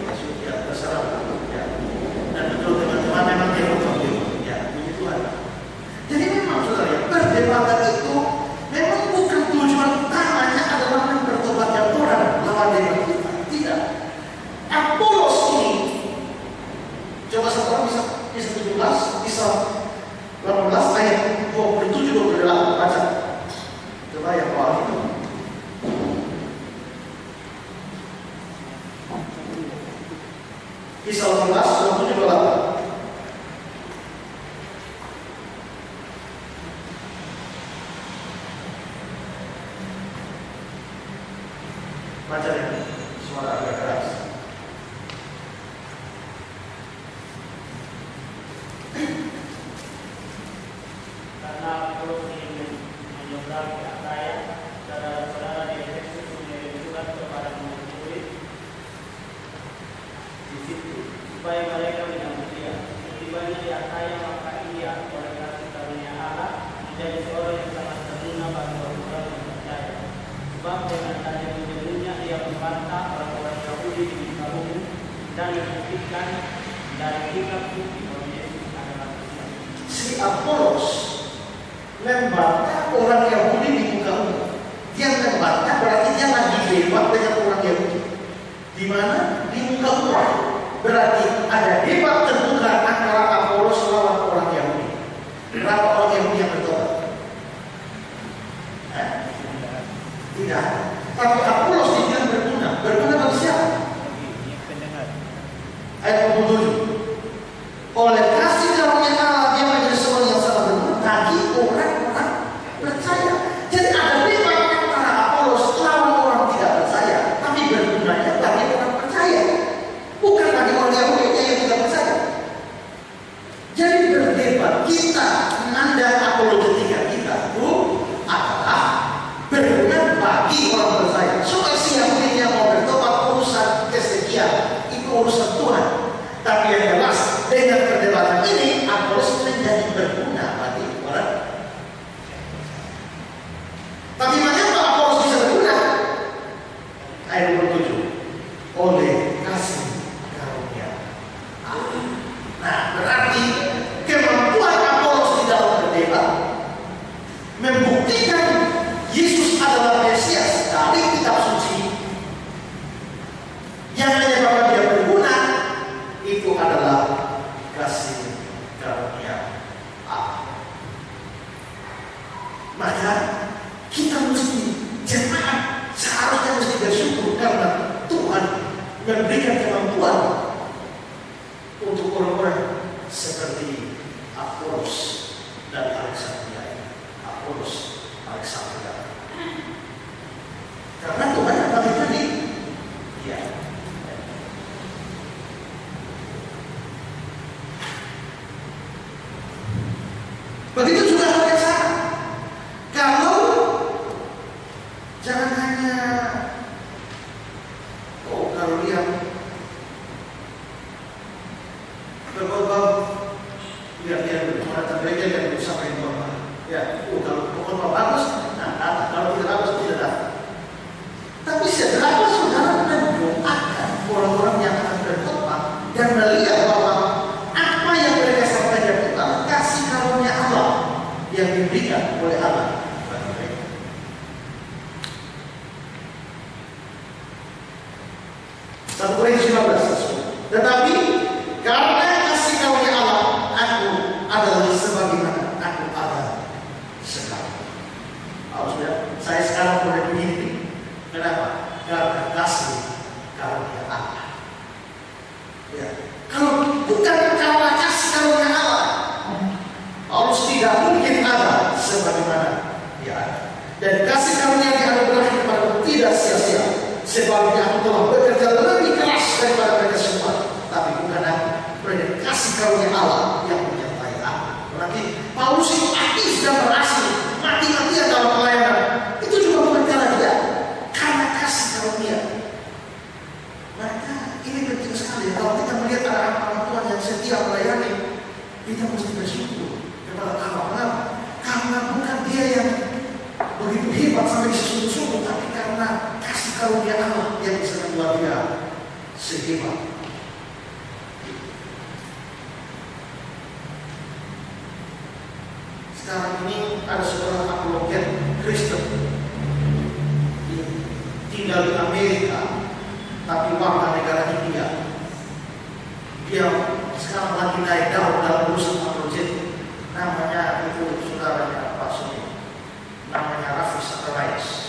A: Ya sudah terserah. Ya. Dan betul teman-teman memang dia betul. Ya puji Tuhan. Jadi memang saudara ya, perdebatan itu memang bukan tujuan utamanya adalah mempertobatkan orang lawan debat kita. Tidak. Apolos ini coba seorang bisa 17 bisa 18 ayat 27-28 baca. Coba yang bawah itu. Kisah 18 27-28. Baca ya, suara agak keras.
B: Karena Paulus ingin menyeberang ke Akaya, saudara-saudara di Efesus mengirim surat kepada murid-murid di situ, supaya mereka menyambut dia. Setibanya di Akaya, maka ia oleh kasih karunia Allah menjadi seorang yang sangat berguna bagi orang-orang yang percaya. Sebab dengan adanya ilmunya ia membantah orang-orang Yahudi di muka umum dan membuktikan dari kitab suci bahwa Yesus adalah Mesias.
A: Si Apolos membantah orang Yahudi di muka umum. Dia membantah berarti dia lagi debat dengan orang Yahudi. Di mana? Di muka umum. Berarti ada debat terbuka antara Apolos lawan orang Yahudi. Berapa orang Yahudi yang bertobat? Tidak. Tapi Apolos dibilang berguna. Berguna bagi siapa? Ayat 27. Oleh kasih karunia Allah dia menjadi seorang yang sangat berguna bagi orang-orang percaya. Jadi ada debat antara Apolos lawan orang tidak percaya, tapi bergunanya bagi orang percaya, bukan bagi orang Yahudi yang tidak percaya. Jadi berdebat kita memandang apologetika kita itu adalah berguna bagi orang percaya. Soal si Yahudi yang mau bertobat urusan kesekian itu urusan Tuhan. Tapi yang jelas dengan perdebatan ini Apolos menjadi berguna bagi orang. Tapi mengapa Apolos bisa berguna? Ayat 27. Oleh kasih karunia. Nah, berarti kemampuan Apolos di dalam berdebat membuktikan Yesus adalah Mesias dari kitab suci. Yang menyebabkan dia berguna itu adalah kasih karunia Allah. Maka kita mesti jemaat seharusnya mesti bersyukur karena Tuhan memberikan kemampuan untuk orang-orang seperti Apolos dan Alexandria. Apolos, Alexandria. Karena Tuhan yang berikan ini. Ya. Begitu juga hal yang sama. Kalau jangan hanya kalau lihat berkhotbah, lihat orang gereja yang berusaha berkhotbah. Ya, kalau khotbah bagus, nah kalau tidak bagus tidak datang. Tapi seberapa saudara mendoakan orang-orang yang akan berkhotbah dan melihat bahwa apa yang mereka sampaikan itu adalah kasih karunia Allah yang diberikan oleh Allah bagi mereka. Satu Korintus 15. Tetapi karena kasih karunia Allah, aku adalah sebagaimana aku ada sekarang. Saya sekarang boleh begini. Kenapa? Karena kasih karunia Allah. Ya. Kalau bukan karena kasih karunia Allah, Paulus tidak mungkin ada sebagaimana dia ada. Dan kasih karunia dianugerahkan kepada tidak sia-sia. Sebabnya aku telah bekerja lebih keras daripada mereka semua. Tapi bukan aku, kasih karunia Allah yang menyertai aku. karunia Allah yang bisa membuat dia sehebat. Sekarang ini ada seorang apologet Kristen tinggal di Amerika, tapi warga negara India. Dia sekarang lagi naik daun dalam urusan apologetik. Namanya itu saudaranya Pak Suni, namanya Raffi Zacharias.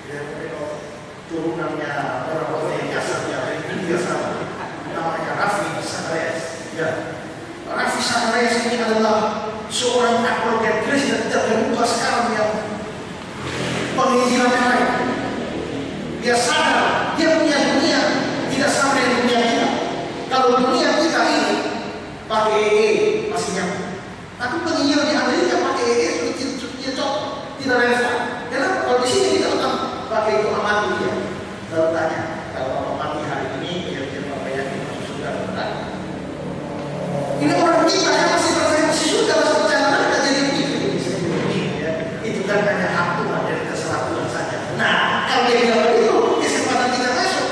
A: Dia turunannya orang yang jasanya dari India sama. Namanya Raffi Zacharias. Ya. Raffi Zacharias ini adalah seorang apologet Kristen terkemuka sekarang yang penginjilan yang lain. Dia sadar dia punya dunia tidak sama dengan dunia kita. Kalau dunia kita ini pakai EE masih nyambung, tapi penginjilan di Amerika pakai EE sudah cocok, tidak relevan. Kenapa? Kalau di sini kita akan pakai itu amati dia. Lalu tanya, kalau Bapak mati hari ini, kira-kira Bapak yakin masuk surga atau tidak? Ini orang kita yang masih percaya masih surga, masih percaya neraka, jadi begitu. Ya. Itu kan hanya hak Tuhan, dari terserah Tuhan saja. Nah, kalau dia bilang begitu, kesempatan kita masuk.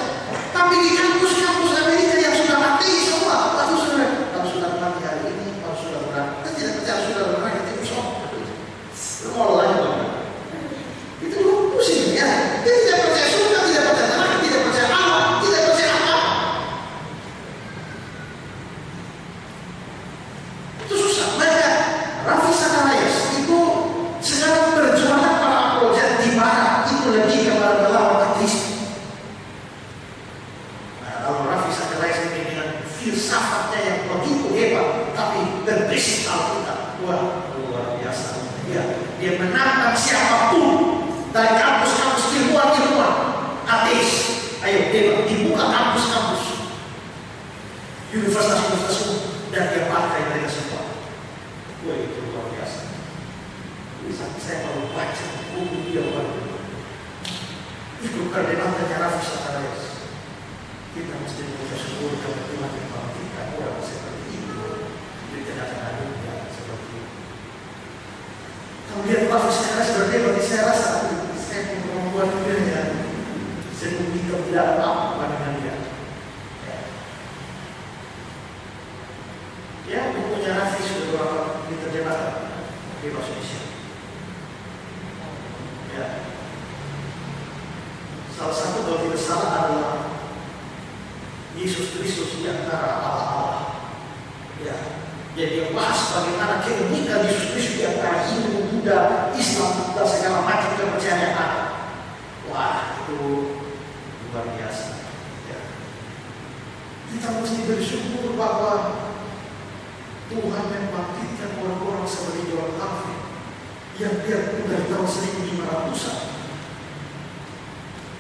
A: Tapi di kampus-kampus Amerika yang sudah mati semua, lalu sudah, kalau sudah mati hari ini, kalau sudah berani, kita tidak percaya sudah berani, itu sok. Semua lagi Bapak. Itu juga pusing ya. Dia tidak percaya surga, tidak percaya neraka, tidak percaya Allah, tidak percaya apa. Itu susah. Maka Raffi Zacharias itu sekarang perjuangan para apologet di barat itu lebih kepada melawan ateis. Nah, kalau Raffi Zacharias ini dengan filsafatnya yang begitu hebat, tapi berbasis Alkitab, wah luar biasa. Ya, dia menantang siapapun dari kampus-kampus ilmuwan ateis. Ayo debat, dibuka kampus-kampus, universitas-universitas umum, dan dia pakai mereka semua. Wah itu luar biasa. Saya baru baca buku dia baru. Itu perdebatannya Raffi Zacharias. Kita mesti bersyukur kepada Tuhan yang memberikan orang seperti itu di tengah-tengah dunia seperti itu. Kemudian Raffi Zacharias berdebat, saya rasa saya membuat dia sebelum kita tidak apa dengan dia. Ya, bukunya Raffi sudah berapa diterjemahkan di bahasa Indonesia. Ya. Salah satu kalau tidak salah adalah Yesus Kristus di antara Allah. Ya. Jadi dia bahas bagaimana keunikan Yesus Kristus di antara Hindu, Buddha, Islam, dan segala macam kepercayaan yang ada. Wah, itu luar biasa. Ya. Kita mesti bersyukur bahwa Tuhan membangkitkan orang-orang seperti John Calvin yang biarpun dari tahun 1500-an,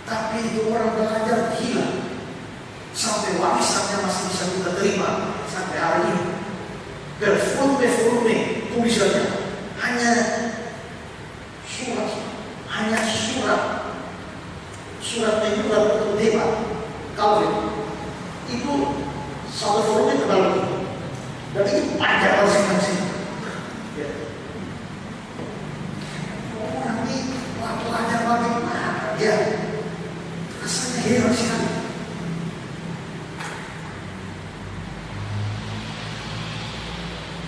A: tapi itu orang belajar gila sampai warisannya masih bisa kita terima sampai hari ini. Bervolume-volume tulisannya hanya surat menyurat untuk debat Calvin itu satu volume tebal itu. Dan itu panjang masing-masing. Ya. Orang ini pelajar bagaimana? Ya, rasanya heran sekali.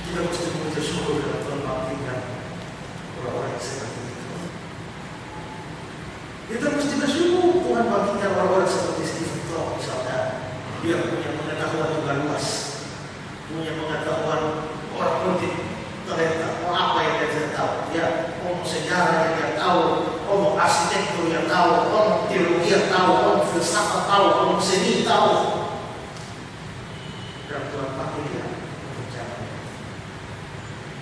A: Kita mesti mengucap syukur kepada Tuhan membangkitkan orang-orang yang seperti itu. Kita mesti bersyukur Tuhan membangkitkan orang-orang seperti Stephen Todd misalnya. Dia punya pengetahuan juga luas. Punya pengetahuan orang politik talenta, apa yang dia tahu, ya, orang sejarah yang dia tahu, orang arsitektur yang tahu, orang teologi yang tahu, orang filsafat tahu, orang seni tahu. Dan Tuhan pakai dia untuk jalan.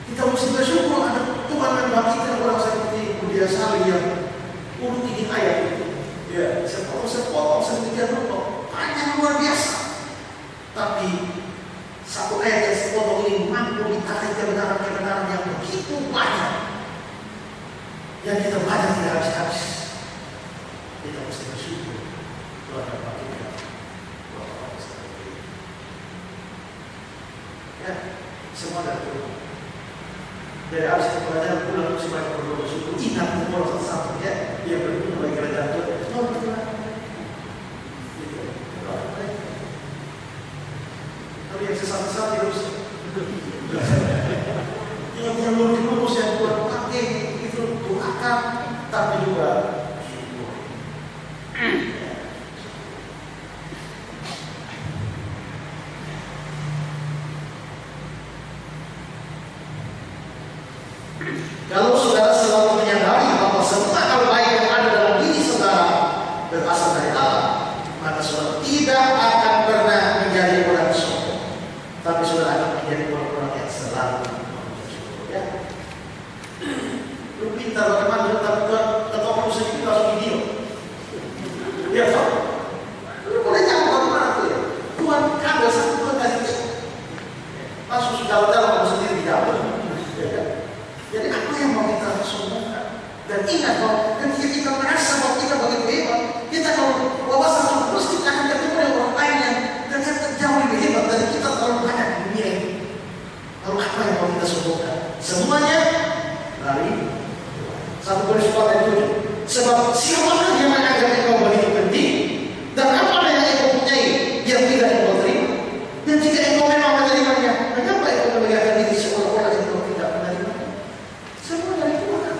A: Kita mesti bersyukur ada Tuhan membangkitkan orang seperti Budia Sali yang urut ini ayat itu, ya, sepotong sedemikian rupa, panjang luar biasa, tapi satu ayat yang sepotong ini mampu ditarik kebenaran-kebenaran yang begitu banyak yang kita baca tidak habis-habis. Kita mesti bersyukur Tuhan membangkitkan orang-orang seperti ini. Ya, semua dari Tuhan. Dari habis kita pelajaran pulang mesti banyak berdoa bersyukur. Ingat nomor satu-satu ya, yang berguna bagi kerajaan sesat-sesat terus. Yang lurus yang buat pakai itu doakan, tapi juga syukur. Kalau saudara selalu menyadari bahwa semua hal baik yang ada dalam diri saudara berasal dari Allah, maka saudara tidak akan pernah menjadi orang sombong, tapi saudara akan menjadi orang-orang yang selalu bersyukur. Ya, lu pintar bagaimana, tapi ketua musik itu harus video. Ya, so, lu boleh jawab bagaimana tuh ya? Tuhan kabel satu Tuhan kasih, langsung sudah kamu sendiri jawab. Jadi apa yang mau kita sombongkan? Dan ingat bahwa ketika kita merasa bahwa kita begitu hebat, kita kalau wawasan terus kita akan ketemu dengan orang lain yang ternyata jauh lebih hebat dari kita terlalu banyak di dunia ini. Lalu apa yang mau kita sombongkan? Semuanya dari 1 Korintus 4:7. Sebab siapakah yang menganggap engkau begitu penting, dan apa yang engkau punyai yang tidak engkau terima? Dan jika engkau memang menerimanya, mengapa engkau memegangkan diri seolah-olah engkau tidak menerima? Semua dari Tuhan.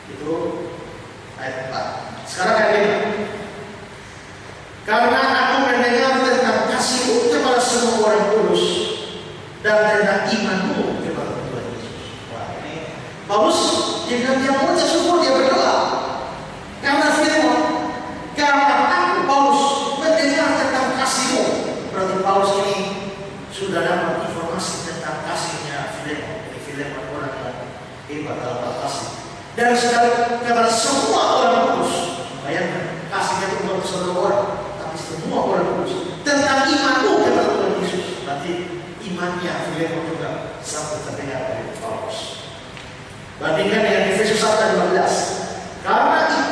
A: Itu ayat 4. Sekarang ayat 5. Karena aku mendengar tentang kasihmu kepada semua orang kudus dan tentang imanmu kepada Tuhan Yesus. Wah, ini Paulus jika dia mengucap syukur, dia berdoa. Karena firman, karena aku Paulus mendengar tentang kasihmu. Berarti Paulus ini sudah dapat informasi tentang kasihnya Filemon. Jadi Filemon orang yang hebat dalam kasih. Dan sekali kepada semua orang kudus. Bayangkan, kasihnya itu bukan satu orang, tapi semua orang kudus. Tentang imanmu kepada Tuhan Yesus. Berarti imannya Filemon juga sampai terdengar dari Paulus. Bandingkan dengan Efesus 1:15. Karena itu,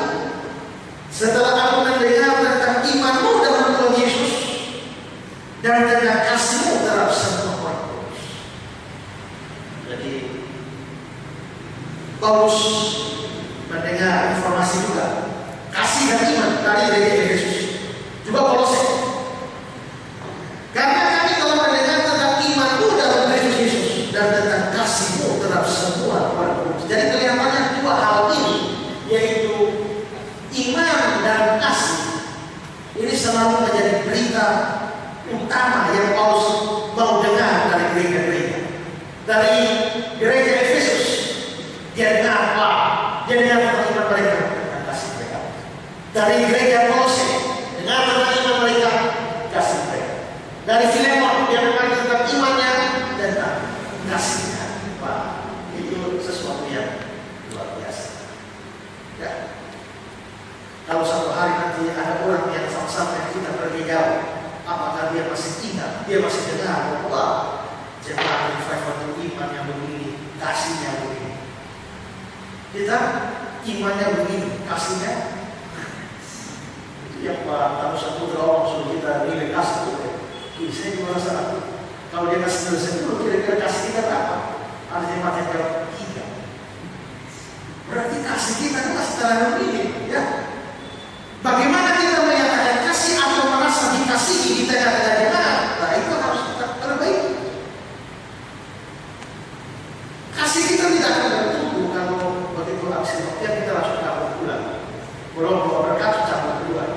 A: setelah aku mendengar tentang imanmu dalam Tuhan Yesus dan tentang kasihmu terhadap semua orang kudus. Jadi Paulus mendengar informasi juga kasih dan iman dari Efesus. Coba Kolose. Karena kami telah mendengar tentang imanmu dalam Kristus Yesus dan tentang kasihmu terhadap semua orang kudus. Jadi kelihatannya dua hal ini, yaitu iman dan kasih, ini selalu menjadi berita utama yang Paulus mau dengar dari gereja-gereja. Dari gereja Efesus, dia dengar apa? Dia dengar tentang iman mereka dan kasih mereka. Dari gereja Kolose, dengar tentang iman mereka, kasih mereka. Dari Filemon, dia dengar tentang imannya dan kasihnya. Wah, itu sesuatu yang luar biasa. Ya. Kalau suatu hari nanti ada orang yang sama-sama yang kita pergi jauh, apakah dia masih ingat, dia masih dengar bahwa jemaat revival itu iman yang begini, kasihnya begini. Kita imannya begini, kasihnya itu yang Pak Tamu Saputra orang suruh kita nilai kasih itu. Saya juga rasa kalau dia kasih nilai 10, kira-kira kasih kita berapa? Ada jemaat yang jawab 3. Berarti kasih kita itu masih terlalu minim, ya. Bagaimana kita menyatakan kasih atau merasa dikasihi di tengah-tengah jemaat? Nah, itu harus kita perbaiki. Kasih kita tidak akan bertumbuh kalau begitu aksi waktu kita langsung cabut pulang. Kalau bawa berkat cabut keluar,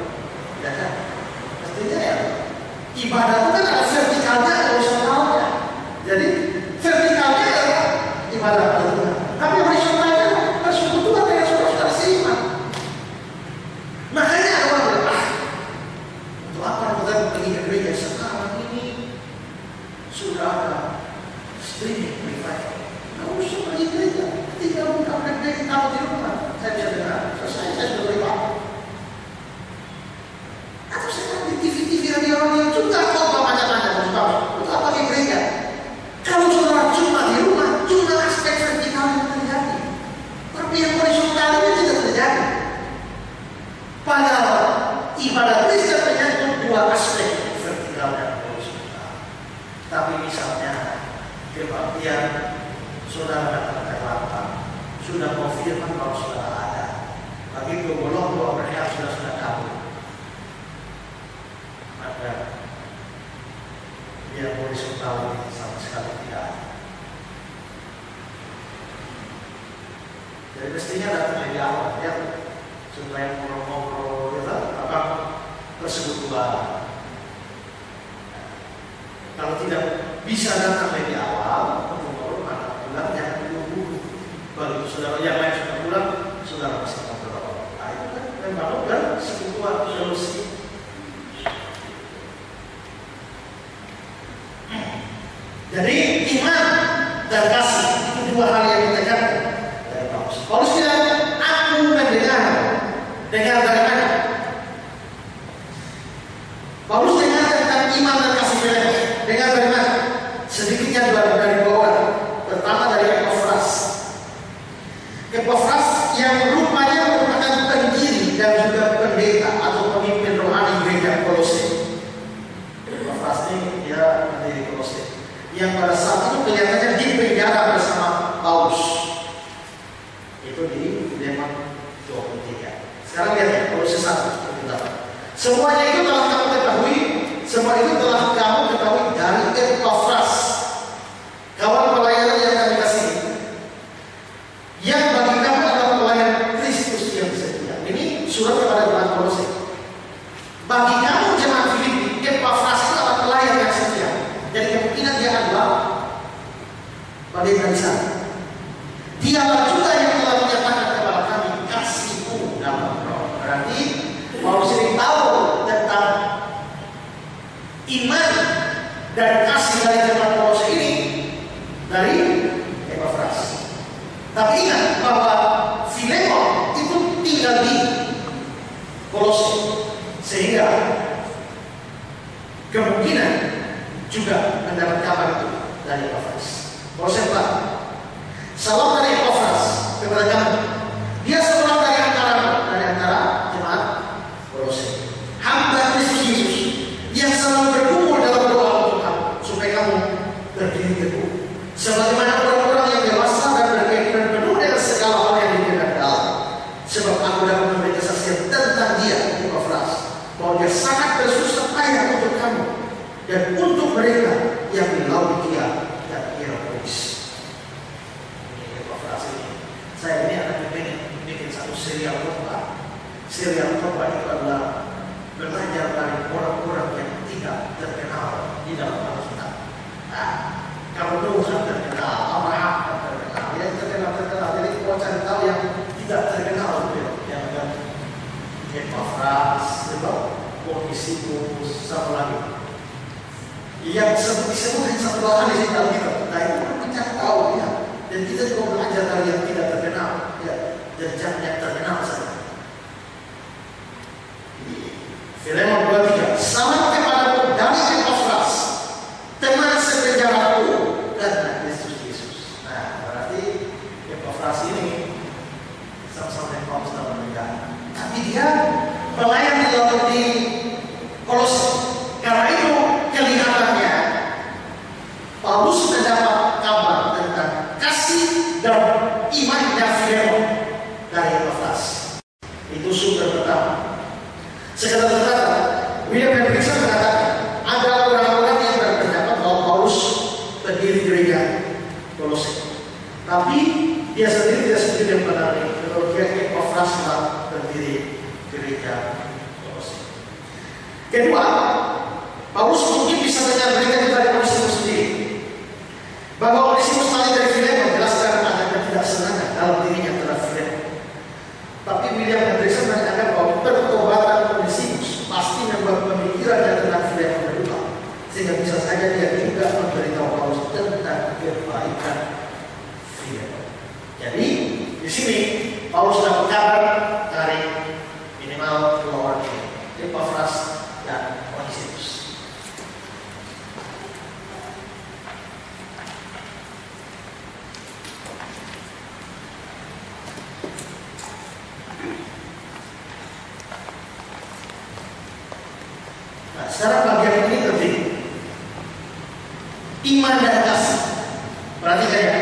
A: ya kan? Pastinya ya. Ibadah itu kan ada vertikalnya, ada horizontalnya. Jadi vertikalnya adalah ibadah Tuhan, tapi horizontalnya harus berhubungan dengan saudara-saudara seiman. Makanya ada orang berkata, untuk apa kita pergi ke gereja sekarang ini sudah ada streaming revival. Nggak usah pergi ke gereja, tinggal buka gereja tahu di rumah. Saya bisa dengar, selesai, saya sudah beribadah. Atau saya di TV-TV radio juga khotbah banyak-banyak, untuk apa ke gereja? Kalau saudara cuma di rumah, cuma aspek vertikal yang terjadi. Tapi yang horizontal ini tidak terjadi. Padahal ibadah Kristen menyangkut dua aspek, vertikal dan horizontal. Tapi misalnya kebaktian saudara datang ke lapang, sudah konfirman bahwa saudara ada. Begitu belum bahwa mereka sudah kabur, maka dia horizontal ini sama sekali tidak ada. Jadi mestinya datang dari awal ya, supaya ngobrol-ngobrol gitu, apa persekutuan. Kalau tidak bisa datang dari awal, ngobrol maka pulang jangan dulu. Kalau saudara yang lain sudah pulang, saudara masih ngobrol. Nah itu kan memang kan sekutuan fellowship. Jadi iman dan kasih itu dua hal yang ditekankan dari Paulus. Paulus bilang, aku mendengar. Dengar dari mana? Paulus dengar tentang iman dan kasih Filemon. Dengar dari mana? Sedikitnya dari dua orang. Pertama dari Epafras. Epafras yang rupanya merupakan pendiri dan juga pendeta atau pemimpin rohani gereja Kolose. Epafras ini dia pendiri Kolose, yang pada saat itu kelihatannya di penjara bersama Paulus. Itu di Filemon 23. Sekarang lihat ya, Kolose 1. Semuanya itu telah kamu ketahui, semua itu telah kamu ketahui dari Epafras, kawan pelayanan yang kami kasih, yang bagi kamu adalah pelayan Kristus yang setia. Ini surat kepada jemaat Kolose. Bagi kamu jemaat Filipi, Epafras itu adalah pelayan yang setia. Jadi kemungkinan dia adalah pendeta di sana. Dialah juga yang telah menyatakan kepada kami kasihmu dalam roh. Berarti Paulus ini tahu tentang iman dan kasih dari jemaat Kolose ini dari Epafras. Tapi ingat bahwa Filemon itu tinggal di Kolose, sehingga kemungkinan juga mendapat kabar itu dari Epafras. Kolose 4. Salam dari Epafras kepada kamu. Dia seorang dari antara jemaat Kolose, hamba Kristus Yesus yang selalu berkumpul dalam doa untuk kamu, supaya kamu berdiri teguh sebagaimana orang-orang yang dewasa dan berkeyakinan penuh dengan segala hal yang dikehendaki Allah. Sebab aku dapat memberi kesaksian tentang dia, Epafras, bahwa dia sangat bersusah payah untuk kamu dan untuk mereka yang di Laodikia dan Hierapolis. Ini Epafras ini. Saya ini akan bikin satu serial khotbah. Serial khotbah itu adalah belajar dari orang-orang yang tidak terkenal di dalam Alkitab. Nah, kalau Tuhan terkenal, Abraham terkenal, yang terkenal. Jadi kita cari tahu yang tidak terkenal, yang ada Epafras, Onesimus, sama lagi. Yang disebut satu kali di dalam Alkitab. Nah itu perlu kita tahu ya. Dan kita juga belajar dari yang tidak terkenal, ya, dan yang terkenal saja. Filemon 23. Salam kepadamu dari Epafras, teman sepenjaraku karena Kristus Yesus. Nah, berarti Epafras ini sama-sama yang Paulus dalam meninggal. Tapi dia pelayan di Kolose. Karena itu kelihatannya Paulus mendapat kabar tentang kasih dan imannya Filemon dari Epafras. Itu sumber pertama. Sekedar berkata, William Hendrickson mengatakan ada orang-orang yang berpendapat bahwa Paulus pendiri gereja Kolose, tapi dia sendiri tidak seperti yang benar ini. Kalau dia Epafras adalah pendiri gereja Kolose. Kedua, Paulus mungkin bisa mendengar berita dari Onesimus sendiri, bahwa Onesimus tadi dari Filemon jelaskan ada ketidaksenangan dalam dirinya terhadap Filemon. Tapi William Hendrickson mengatakan bahwa pertobatan Onesimus pasti membuat pemikirannya tentang Filemon berubah, sehingga bisa saja dia juga memberitahu Paulus tentang kebaikan Filemon. Jadi di sini Paulus dapat kabar dari minimal dua orang ini, Epafras dan Onesimus. Sekarang bagian ini penting. Iman dan kasih. Perhatikan ya.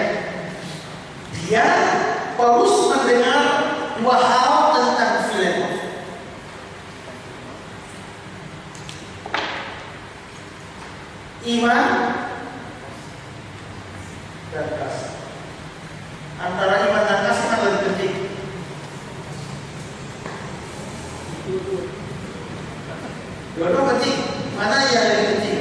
A: Dua-dua penting. Mana yang lebih penting?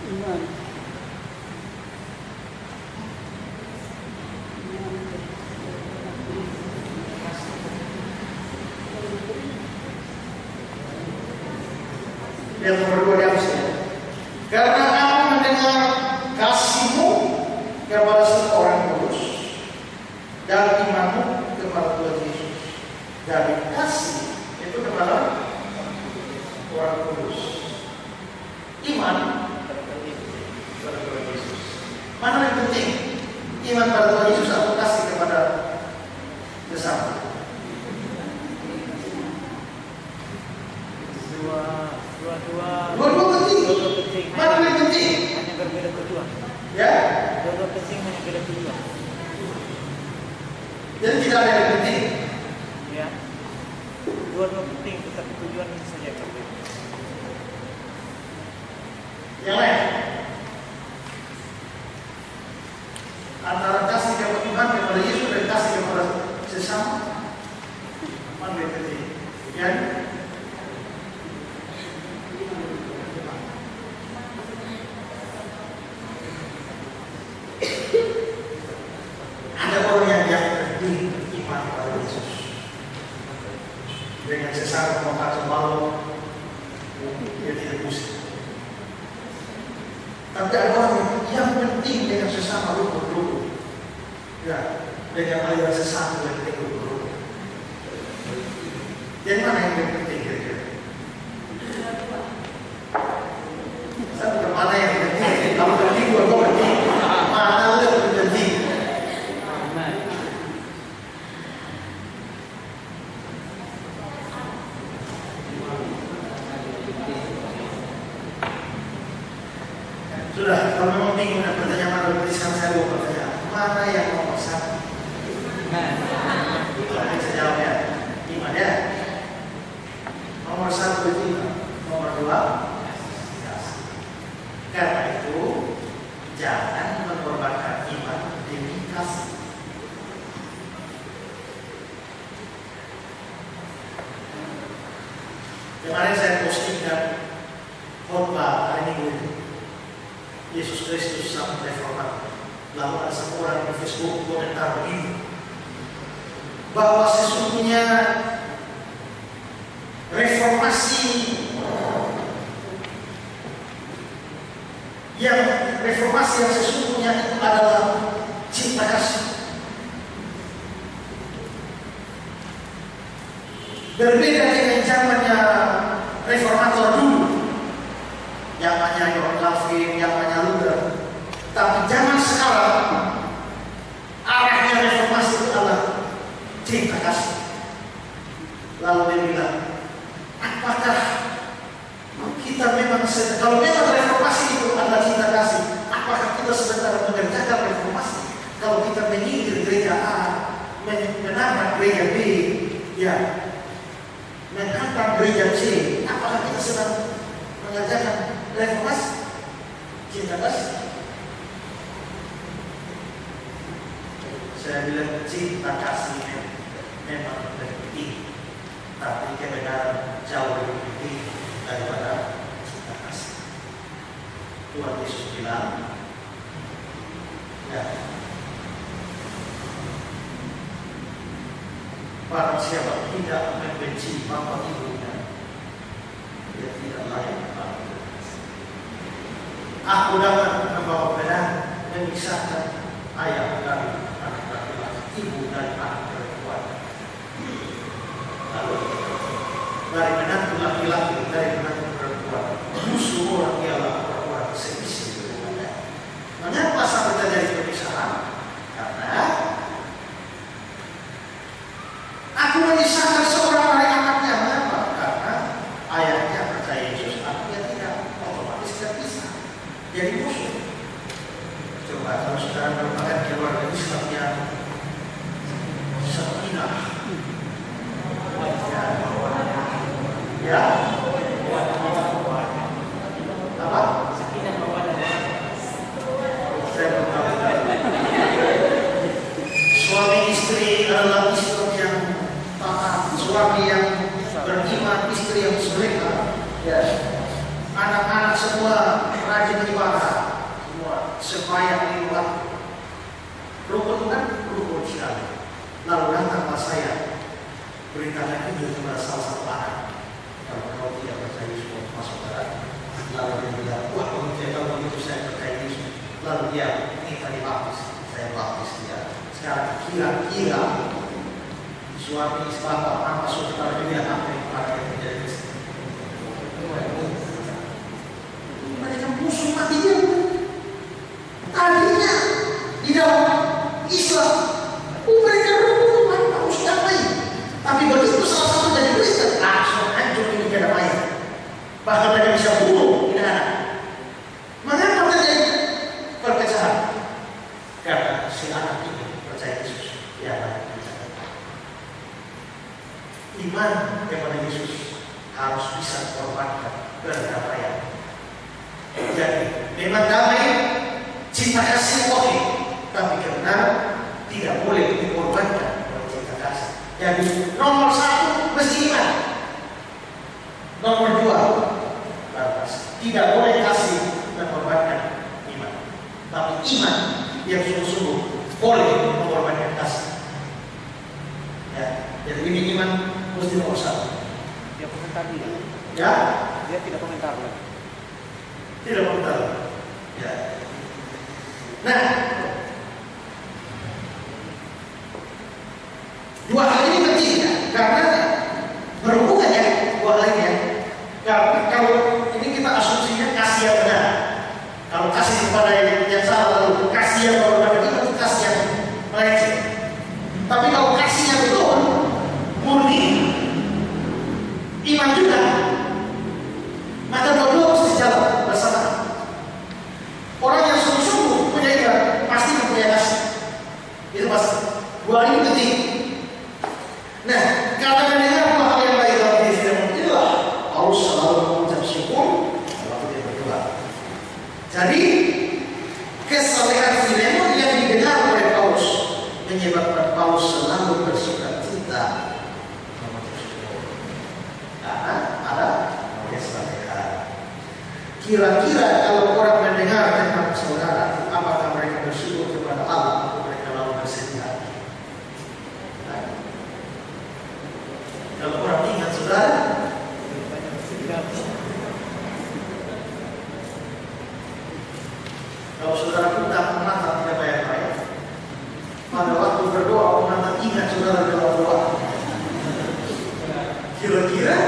C: Iman.
A: Yang nomor 2 dihabiskan. Karena aku mendengar kasihmu kepada seorang kudus dan imanmu kepada Tuhan Yesus. Dari kasih itu kepada orang kudus, iman kepada Tuhan Yesus. Mana yang penting? Iman pada Tuhan Yesus atau kasih kepada sesama? Dua-dua penting. Mana yang penting?
B: Hanya berbeda tujuan.
A: Ya.
B: Dua-dua penting hanya beda tujuan.
A: Jadi tidak ada yang penting.
B: Ya. Dua-dua penting, tetapi tujuan itu saja berbeda.
A: Yang lain antara kasih kepada Tuhan kepada Yesus dan kasih kepada sesama, mana yang penting? Ya. Ada orang yang penting iman kepada Yesus dengan sesama membaca malu, dia tidak pusing. Tapi ada orang yang penting dengan sesama rukun, ya, dengan aliran sesama yang penting rukun. Jadi mana yang lebih penting kira-kira? Saya bukan mana yang penting. Kalau penting dua-dua penting. Mana lebih penting? Sudah, kalau memang bingung dan pertanyaan mana berarti sekarang saya mau bertanya, mana yang nomor satu? Saya bisa jawab ya, iman ya. Nomor satu itu iman, nomor dua kasih. Karena itu jangan mengorbankan iman demi kasih. Kemarin saya postingkan khotbah hari Minggu ini. Yesus Kristus sang reformator. Lalu ada satu orang di Facebook komentar begini, bahwa sesungguhnya reformasi yang sesungguhnya itu adalah cinta kasih. Berbeda dengan zamannya reformator dulu, zamannya Johann Calvin, zamannya Luther. Tapi zaman sekarang arahnya reformasi itu adalah cinta kasih. Lalu dia bilang, apakah kita memang kalau memang reformasi itu adalah cinta kasih, apakah kita sebenarnya mengerjakan reformasi? Kalau kita menyingkir gereja A, menabrak gereja B, ya, menghantam gereja C, apakah kita sedang mengerjakan reformasi? Cinta kasih. Saya bilang cinta kasih memang penting, tapi kebenaran jauh lebih penting daripada cinta kasih. Tuhan Yesus bilang, ya, barang siapa tidak membenci bapa ibunya, dia tidak layak kepada kasih. Aku datang membawa kebenaran, memisahkan ayah dari anak laki-laki, ibu dari anak perempuan. Lalu dari menantu laki-laki, dari menantu perempuan, musuh orang ialah orang seisi dengannya. Mengapa sampai terjadi pemisahan? Karena aku memisahkan seorang dari anaknya. Mengapa? Karena ayahnya percaya Yesus, anaknya tidak, otomatis terpisah, jadi musuh. Coba kalau saudara merupakan keluarga Islam yang sakinah, ya, istri adalah istri yang taat, suami yang beriman, istri yang solehah, ya. Anak-anak semua rajin ibadah, semua sembahyang di luar. Rukun kan rukun sekali. Lalu datanglah saya beritakan Injil kepada salah satu anak. Kalau kau tidak percaya Yesus masuk neraka. Lalu dia bilang, wah kalau tidak tahu begitu saya percaya Yesus. Lalu dia minta dibaptis, saya baptis dia. Sekarang kira-kira suami bapak apa saudara dia apa yang akan terjadi? Mereka musuh mati dia. Tadinya di dalam Islam, mereka rukun harus damai. Tapi begitu salah satu dari Kristen, langsung hancur ini kedamaian. Bahkan mereka bisa bunuh anak. Mengapa terjadi perpecahan? Karena si anak ini percaya Yesus. Ya, iman kepada Yesus harus bisa korbankan perdamaian. Jadi memang damai, cinta kasih oke, tapi kebenaran tidak boleh dikorbankan oleh cinta kasih. Jadi nomor satu mesti iman. Nomor dua, tidak boleh kasih mengorbankan iman. Tapi iman yang sungguh-sungguh boleh mengorbankan kasih. Ya, jadi ini iman mesti nomor satu.
C: Dia komentar dia.
A: Ya?
C: Dia tidak komentar lagi.
A: Tidak komentar. Ya. Nah, dua hal ini penting ya, karena berhubungan ya dua hal ini ya. Karena kalau ini kita asumsinya kasih yang benar. Kalau kasih kepada yang salah lalu kasih yang benar itu kasih yang meleceh. Tapi kalau kasih yang betul, murni, iman juga, maka dua-dua mesti jalan bersama. Orang yang sungguh-sungguh punya iman pasti mempunyai kasih. Itu pasti. Dua ini penting. Nah, karena mendengar dua hal yang baik dalam diri Filemon inilah Paulus selalu mengucap syukur dalam dia berdoa. Jadi kesalehan Filemon yang didengar oleh Paulus menyebabkan Paulus selalu bersukacita mengucap syukur karena ada kesalehan. Kira-kira kalau orang mendengar tentang saudara, apakah mereka bersyukur kepada Allah atau mereka lalu bersedih hati? Kalau orang ingat saudara, kalau saudara kita menatap tidak bayar-bayar, pada waktu berdoa menatap ingat saudara dalam doa. Kira-kira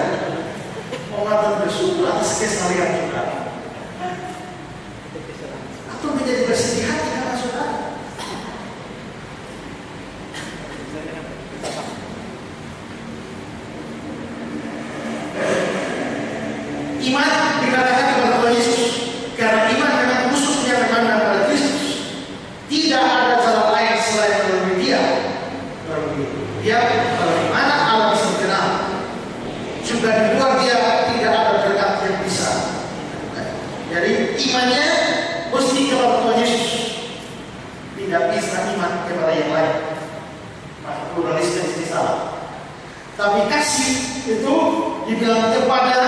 A: menatap bersyukur atas kesalahan saudara, atau menjadi bersedih hati karena saudara? Iman dikatakan kepada Tuhan Yesus karena iman memang khususnya memandang pada Kristus. Tidak ada jalan lain selain melalui Dia. Dia kalau di mana Allah bisa dikenal. Juga di luar Dia tidak ada berkat yang bisa. Jadi imannya mesti kepada Tuhan Yesus. Tidak bisa iman kepada yang lain. Maka pluralisme ini salah. Tapi kasih itu dibilang kepada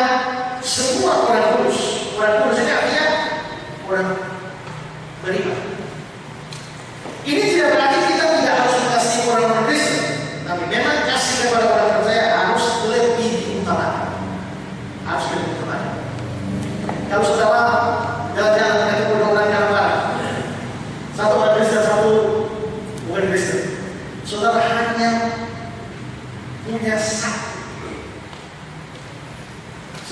A: semua orang kudus. Orang kudus ini artinya orang beriman. Ini tidak berarti kita tidak harus mengasihi orang-orang Kristen, tapi memang kasih kepada orang percaya harus lebih diutamakan. Harus lebih diutamakan. Kalau saudara jalan-jalan ketemu dengan orang yang barat, satu orang Kristen, satu bukan Kristen, saudara hanya punya satu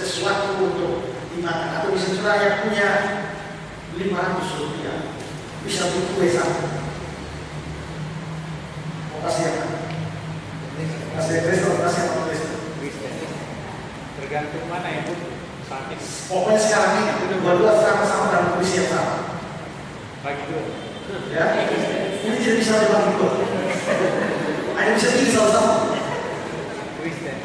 A: sesuatu untuk dimakan, atau bisa saudara punya 500 rupiah bisa beli kue satu. Mau kasih apa? Kasih Kristen, kasih apa Kristen?
C: Tergantung mana ya, Bu? Sakit.
A: Pokoknya sekarang ini dua-dua sama-sama dalam kondisi yang sama.
C: Bagi dua.
A: Ya, ini tidak bisa dibagi dua. Hanya bisa pilih salah satu.
C: Kristen.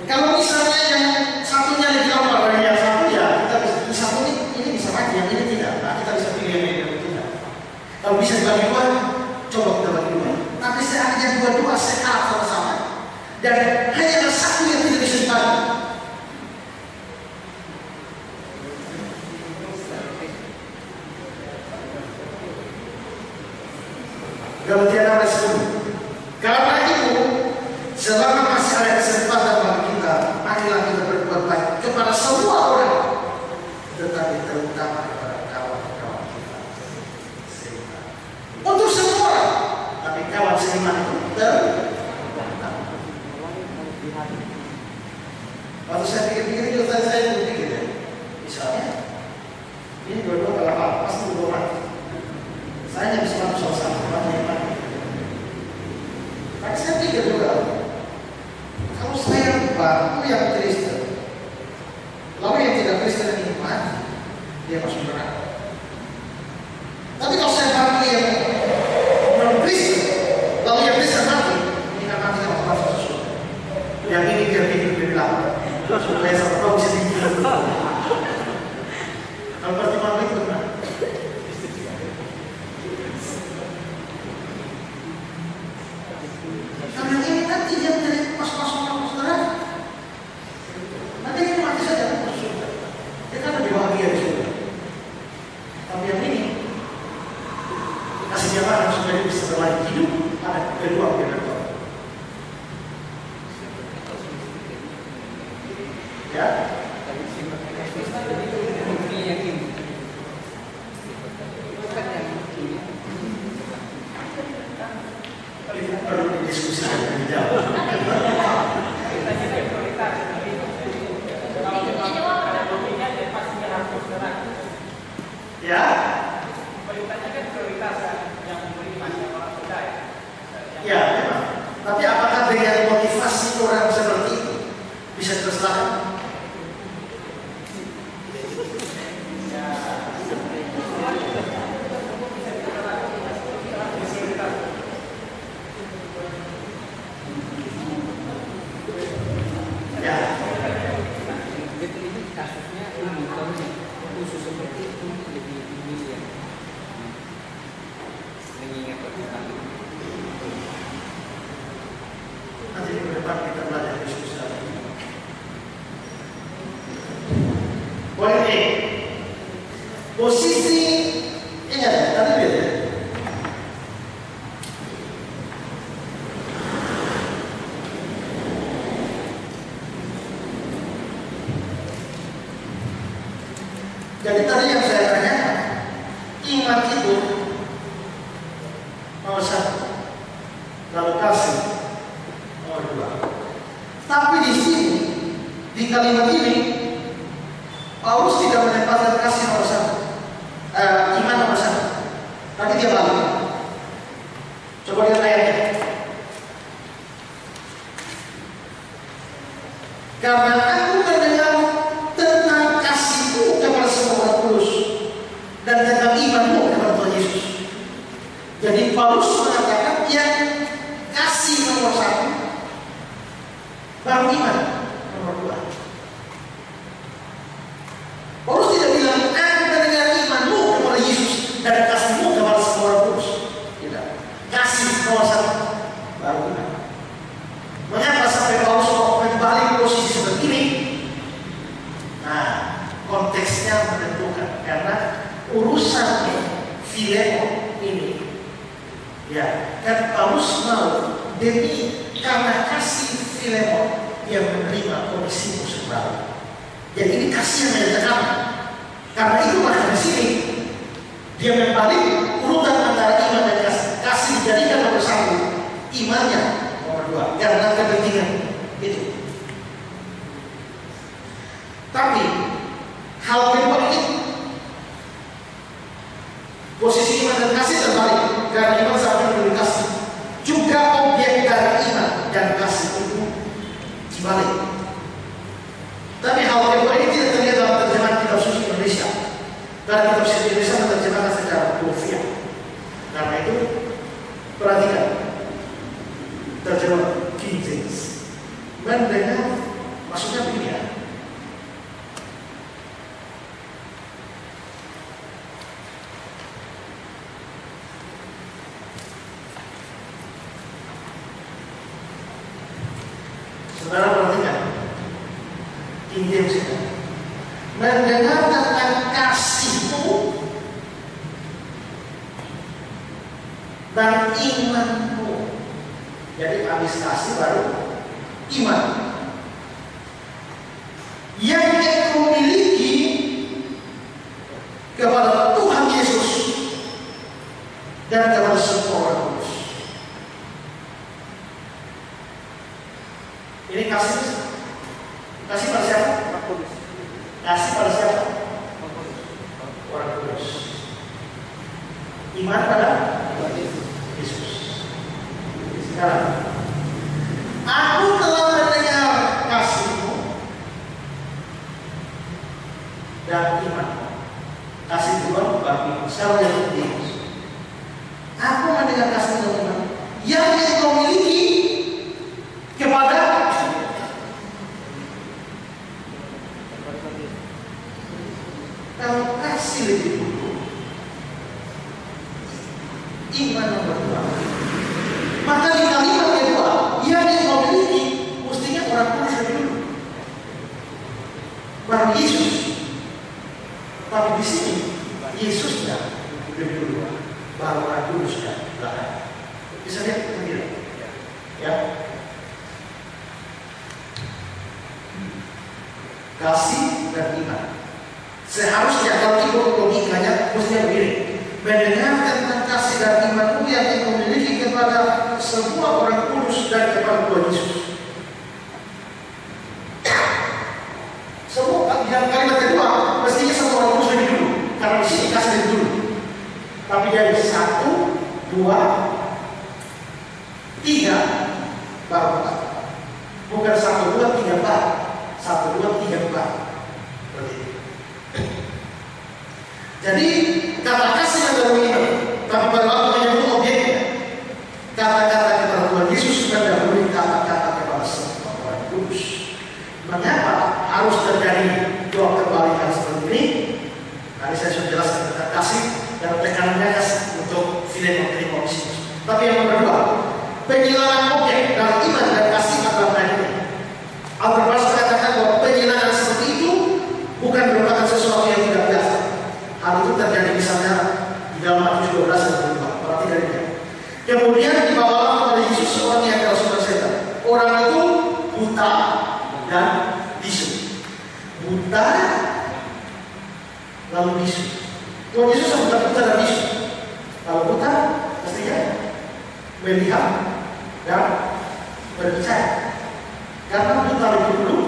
A: Kalau misalnya yang satunya lebih lama dari yang satu, ya kita bisa pilih satu ini bisa mati, yang ini tidak. Nah, kita bisa pilih yang ini dan tidak. Kalau bisa dibagi dua, coba kita bagi dua. Tapi seandainya dua-dua sehat sama-sama dan hanya satu yang tidak bisa dibagi, Galatians 6:10. Karena itu, selama masih ada kesempatan bagi kita, marilah kita berbuat baik kepada semua orang, tetapi terutama kepada kawan-kawan kita. Untuk semua orang, tapi kawan seiman itu terutama. Waktu saya pikir-pikir itu saya berpikir ya, misalnya ini dua-dua kalau pasti dua mati. Saya hanya bisa masuk salah satu yang mati. Tapi saya pikir juga, kalau saya bantu yang Kristen, lalu yang tidak Kristen ini mati, dia masuk neraka. Tapi kalau saya bantu yang non Kristen, lalu yang Kristen mati, ini kan mati sama masuk surga. Yang ini dia hidup lebih lama, supaya sama kau bisa dihidup. Kalau pertimbangan itu benar. Karena ini nanti dia menjadi masuk neraka. Nanti ini mati saja masuk surga. Dia kan lebih bahagia di surga. Tapi yang ini kasih jamaah supaya bisa berlanjut hidup, ada kedua pilihan. Ya. Itu perlu didiskusikan lebih jauh. Ya. Ya, memang. Tapi apakah dengan motivasi orang seperti itu bisa terselahkan?
C: Kasusnya ini kalau khusus seperti itu lebih ini ya mengingat tentang
A: Nanti ke depan kita belajar diskusi lagi. Poin E, posisi ingat ya, tadi lihat ya. Jadi tadi yang saya tanyakan, iman itu nomor 1, lalu kasih nomor 2. Tapi di sini, di kalimat ini, Paulus tidak menempatkan kasih nomor 1, iman nomor 1. Tapi dia balik. Coba lihat ayatnya. Karena aku mendengar tentang kasihmu kepada semua orang kudus dan tentang imanmu kepada Tuhan Yesus. Jadi Paulus mengatakan yang kasih nomor 1, baru iman nomor 2. Paulus tidak bilang aku mendengar imanmu kepada Yesus dan kasihmu kepada semua orang kudus. Tidak. Kasih nomor 1, baru iman. Mengapa sampai Paulus membalik posisi seperti ini? Nah, konteksnya menentukan karena urusan Filemon ini, ya kan Paulus mau demi karena kasih Filemon dia menerima kondisi musuh baru. Jadi ini kasih yang menyatakan. Karena itu maka di sini dia membalik urutan antara iman dan kasih. Kasih dijadikan nomor 1, imannya nomor 2 karena kepentingan itu. Tapi hal kedua ini posisi iman dan kasih terbalik karena iman sangat lebih kasih. Juga objek dari iman dan kasih itu dibalik. Tapi hal kedua ini tidak terlihat dalam terjemahan kitab suci Indonesia. Karena kitab suci Indonesia menerjemahkan secara kufiah. Karena itu perhatikan terjemahan King James. Mendengar maksudnya begini ya. Saudara perhatikan, King James itu mendengar tentang kasihmu dan imanmu. Jadi habis kasih baru iman. Yang engkau miliki kepada Tuhan Yesus dan kepada semua orang kudus. Ini kasih pada siapa? Kasih pada siapa? Orang kudus. Iman pada Yesus. Sekarang, aku telah mendengar kasihmu dan imanmu. Kasih Tuhan bagi sekarang yang penting. Aku mendengar kasih dan iman yang engkau miliki kepada kalau kasih lebih dulu, iman nomor 2. Maka di kalimat kedua, yang engkau miliki mestinya orang kudus lebih dulu, baru Yesus. Tapi di sini Yesusnya lebih dulu, baru orang kudusnya belakang. Bisa lihat sendiri, ya. Kasih dan iman. Seharusnya kalau ikut logikanya mestinya begini: mendengar tentang kasih dan imanmu yang engkau miliki kepada semua orang kudus dan kepada Tuhan Yesus. Semua yang kalimat kedua mestinya semua orang kudus lebih dulu, karena di sini kasih lebih dulu. Tapi dari 1, 2, 3 baru 4. Bukan 1, 2, 3, 4. 1, 2, 3, 4. Jadi kata kasih adalah iman, tapi pada waktu menyebut objeknya, kata-kata kepada Tuhan Yesus mendahului kata-kata kepada semua orang kudus. Mengapa harus terjadi dua kebalikan seperti ini? Tadi saya sudah jelaskan tentang kasih dan tekanannya kasih untuk Filemon Timotius. Tapi yang nomor 2, pengilangan objek dalam iman dan kasih adalah lainnya. Al-Quran mengatakan bahwa pengilangan seperti itu bukan merupakan sesuatu yang tidak biasa. Hal itu terjadi misalnya di dalam Matius 12 ayat 2. Perhatikan ini. Kemudian dibawalah kepada Yesus seorang yang kerasukan setan. Orang itu buta dan bisu. Buta lalu bisu. Tuhan Yesus bukan buta dan bisu. Kalau buta mestinya melihat dan berbicara. Karena buta lebih dulu,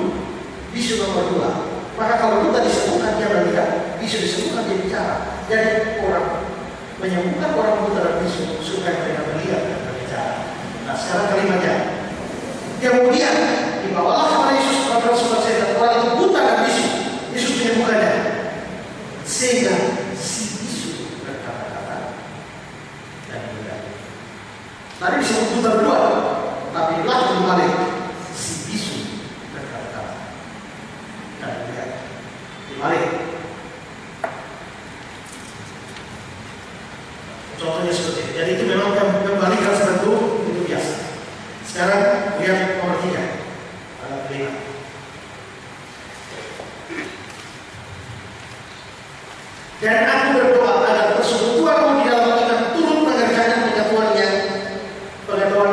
A: bisu nomor 2. Maka kalau buta disembuhkan dia melihat, bisu disembuhkan dia bicara. Jadi orang menyembuhkan orang buta dan bisu supaya mereka melihat dan berbicara. Nah sekarang kalimatnya. Kemudian dibawalah kepada Yesus kepada sobat setan. Orang itu buta dan bisu. Yesus menyembuhkannya. Sehingga si bisu berkata-kata dan melihat. Tadi disebut buta berdua, tapi laku dibalik. Si bisu berkata-kata dan melihat. Dibalik. Contohnya seperti ini. Jadi itu memang kembalikan seperti itu biasa. Sekarang lihat nomor 3. Alat kelima. Dan aku berdoa agar persekutuanmu di dalam iman turut mengerjakan pengetahuan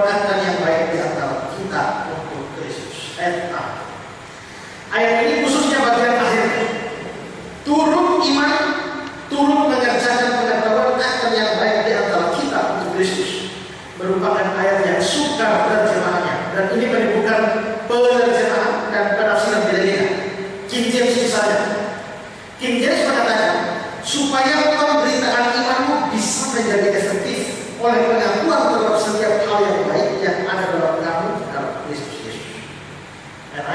A: akan yang baik di antara kita untuk Kristus. Ayat 6. Ayat ini khususnya bagian akhir. Turut iman, turut mengerjakan pengetahuan akan yang baik di antara kita untuk Kristus. Merupakan ayat yang sukar terjemahannya. Dan ini menimbulkan penerjemahan dan penafsiran beda-beda. King James misalnya. King James mengatakan supaya pemberitaan imanmu bisa menjadi efektif oleh pengakuan terhadap setiap hal yang baik yang ada dalam kamu dalam Kristus Yesus. Dan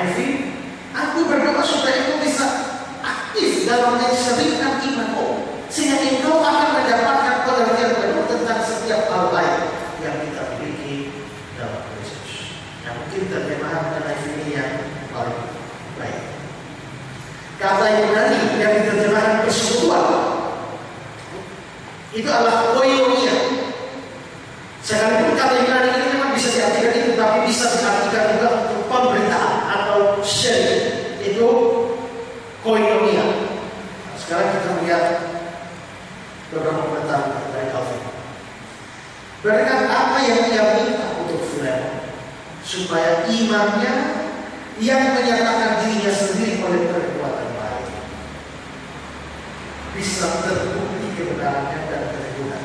A: aku berdoa supaya engkau bisa aktif dalam menseringkan imanmu, sehingga engkau akan mendapatkan pengertian penuh tentang setiap hal baik yang kita miliki dalam Kristus. Yang mungkin terjemahan NIV ini yang paling baik. Kata Yunani yang diterjemahkan persekutuan itu adalah koinonia. Sekalipun kata Yunani ini memang bisa diartikan itu, tapi bisa diartikan juga untuk pemberitaan. share, itu koinonia. Nah, sekarang kita melihat beberapa pertanyaan dari Calvin. Berarti apa yang ia minta untuk Filemon? Supaya imannya yang menyatakan dirinya sendiri oleh perbuatan baik bisa terbukti kebenarannya dan keteguhan.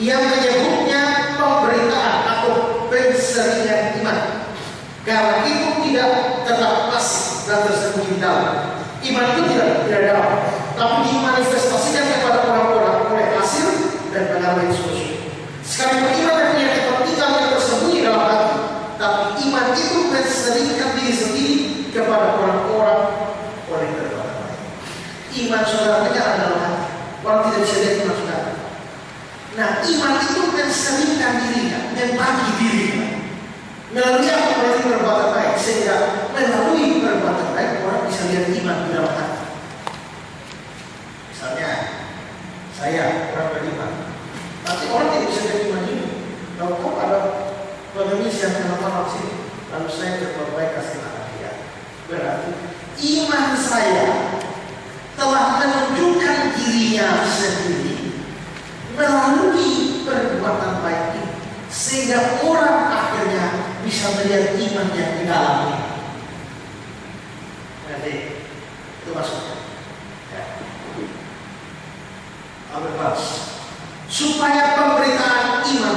A: Ia menyebutnya pemberitaan atau penseringan iman. Karena itu tidak tetap pasif dan tersembunyi dalam. Iman itu tidak dalam, tapi dimanifestasikan kepada orang-orang oleh hasil dan pengaruh Yesus. Sekalipun iman yang punya kepentingan yang tersembunyi dalam hati, tapi iman itu menseringkan diri sendiri kepada orang-orang oleh perbuatan baik. Iman saudara menyala dalam hati. Orang tidak bisa lihat iman saudara. Nah, iman itu menseringkan dirinya, membagi dirinya melalui apa? Melalui perbuatan baik, sehingga melalui perbuatan baik orang bisa lihat iman di dalam hati. Misalnya, saya orang beriman, tapi orang tidak bisa lihat iman ini. Kalau kok ada pengemis yang kenapa sini, lalu saya berbuat baik kasih makan dia, berarti iman saya telah menunjukkan dirinya sendiri melalui perbuatan baik ini, sehingga orang akhirnya bisa melihat iman yang di dalamnya. Berarti itu maksudnya. Ya. Al-Bas. Supaya pemberitaan iman,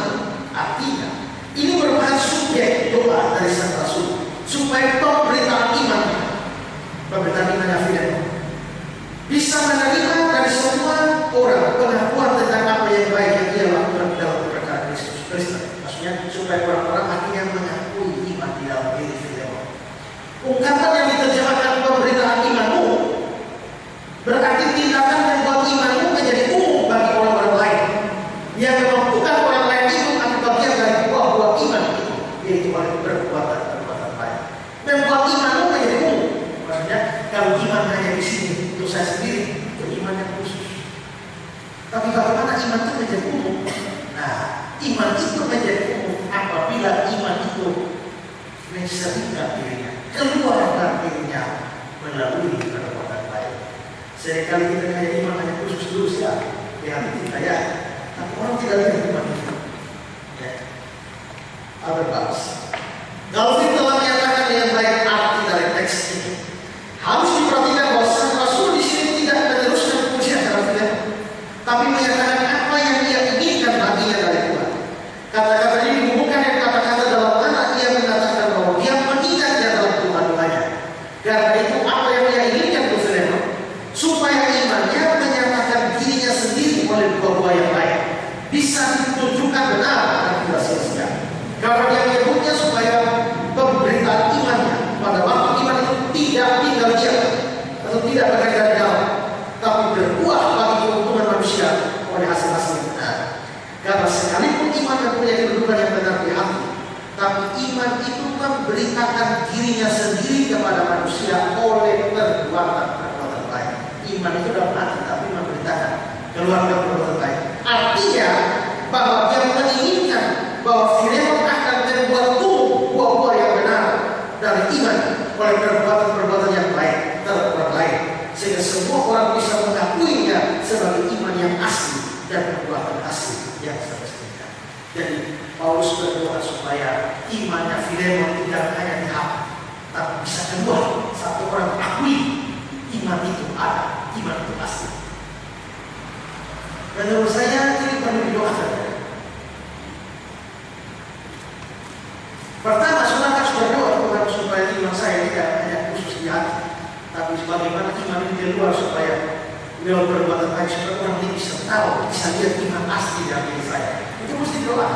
A: artinya ini merupakan subjek doa dari sang rasul. Supaya pemberitaan iman Filemon bisa menerima dari semua orang pengakuan tentang apa yang baik yang ia lakukan dalam perkara Kristus. Maksudnya supaya orang-orang akhirnya mengakui iman di dalam diri Filemon. Ungkapan yang diterjemahkan pemberitaan imanmu berarti tindakan membuat imanmu menjadi umum bagi orang-orang lain yang memampukan orang lain itu akan bagian dari buah-buah iman itu, yaitu oleh perbuatan baik. Membuat imanmu menjadi umum. Maksudnya kalau iman hanya di sini untuk saya sendiri, itu iman yang khusus. Tapi bagaimana iman itu menjadi umum? Nah, iman itu menjadi umum apabila iman itu menseringkan dirinya, keluar dari dirinya melalui perbuatan baik. Seringkali kita kayak iman hanya khusus dulu ya, di hati kita ya, tapi orang tidak lihat iman itu. Ya. Al-Bas. Calvin telah menyatakan dengan baik arti dari teks ini. Harus diperhatikan bahwa sang rasul di sini tidak meneruskan pujian terhadap Filemon, tapi menyatakan apa yang ia inginkan baginya dari Tuhan. Kata-kata ini dihubungkan dengan kata-kata dalam mana ia mengatakan bahwa dia mengingatnya dalam Tuhan-Tuhannya. Karena itu apa yang ia inginkan untuk Filemon, supaya imannya menyatakan dirinya sendiri oleh buah-buah yang baik bisa ditunjukkan benar dan tidak sia-sia. Karena dia menyebutnya supaya pemberitaan imannya pada waktu iman itu tidak tinggal diam atau tidak berada di dalam, tapi berbuah bagi keuntungan manusia oleh hasil-hasil yang benar. Karena sekalipun iman mempunyai kedudukan yang benar di hati, tapi iman itu memberitakan dirinya sendiri kepada manusia oleh perbuatan baik. Iman itu dalam hati, tapi memberitakan keluar dari perbuatan baik. Artinya bahwa dia menginginkan bahwa Filemon akan membuat tumbuh buah-buah yang benar dari iman oleh perbuatan-perbuatan yang baik terhadap orang lain, sehingga semua orang bisa mengakuinya sebagai iman yang asli dan perbuatan asli yang semestinya. Jadi Paulus berdoa supaya imannya Filemon tidak hanya di hati, tapi bisa keluar satu orang mengakui iman itu ada, iman itu asli. Menurut saya ini perlu didoakan. Pertama, saudara harus berdoa Tuhan supaya iman saya tidak hanya khusus di hati, tapi bagaimana iman ini keluar supaya lewat perbuatan baik supaya orang ini bisa tahu, bisa lihat iman asli dalam diri saya. Itu mesti doa.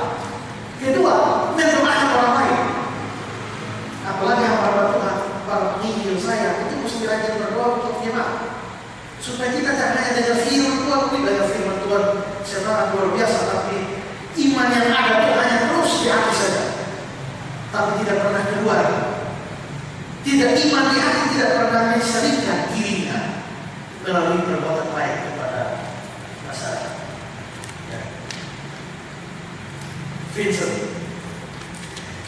A: Kedua, mendoakan orang lain. Apalagi hamba Tuhan, para penginjil saya itu mesti rajin berdoa untuk firman. Supaya kita tidak hanya dengar firman Tuhan, kita dengar firman Tuhan secara luar biasa, tapi iman yang ada itu hanya terus di hati saja, tapi tidak pernah keluar. Tidak iman di hati tidak pernah menseringkan dirinya melalui perbuatan baik kepada masyarakat. Ya. Vincent,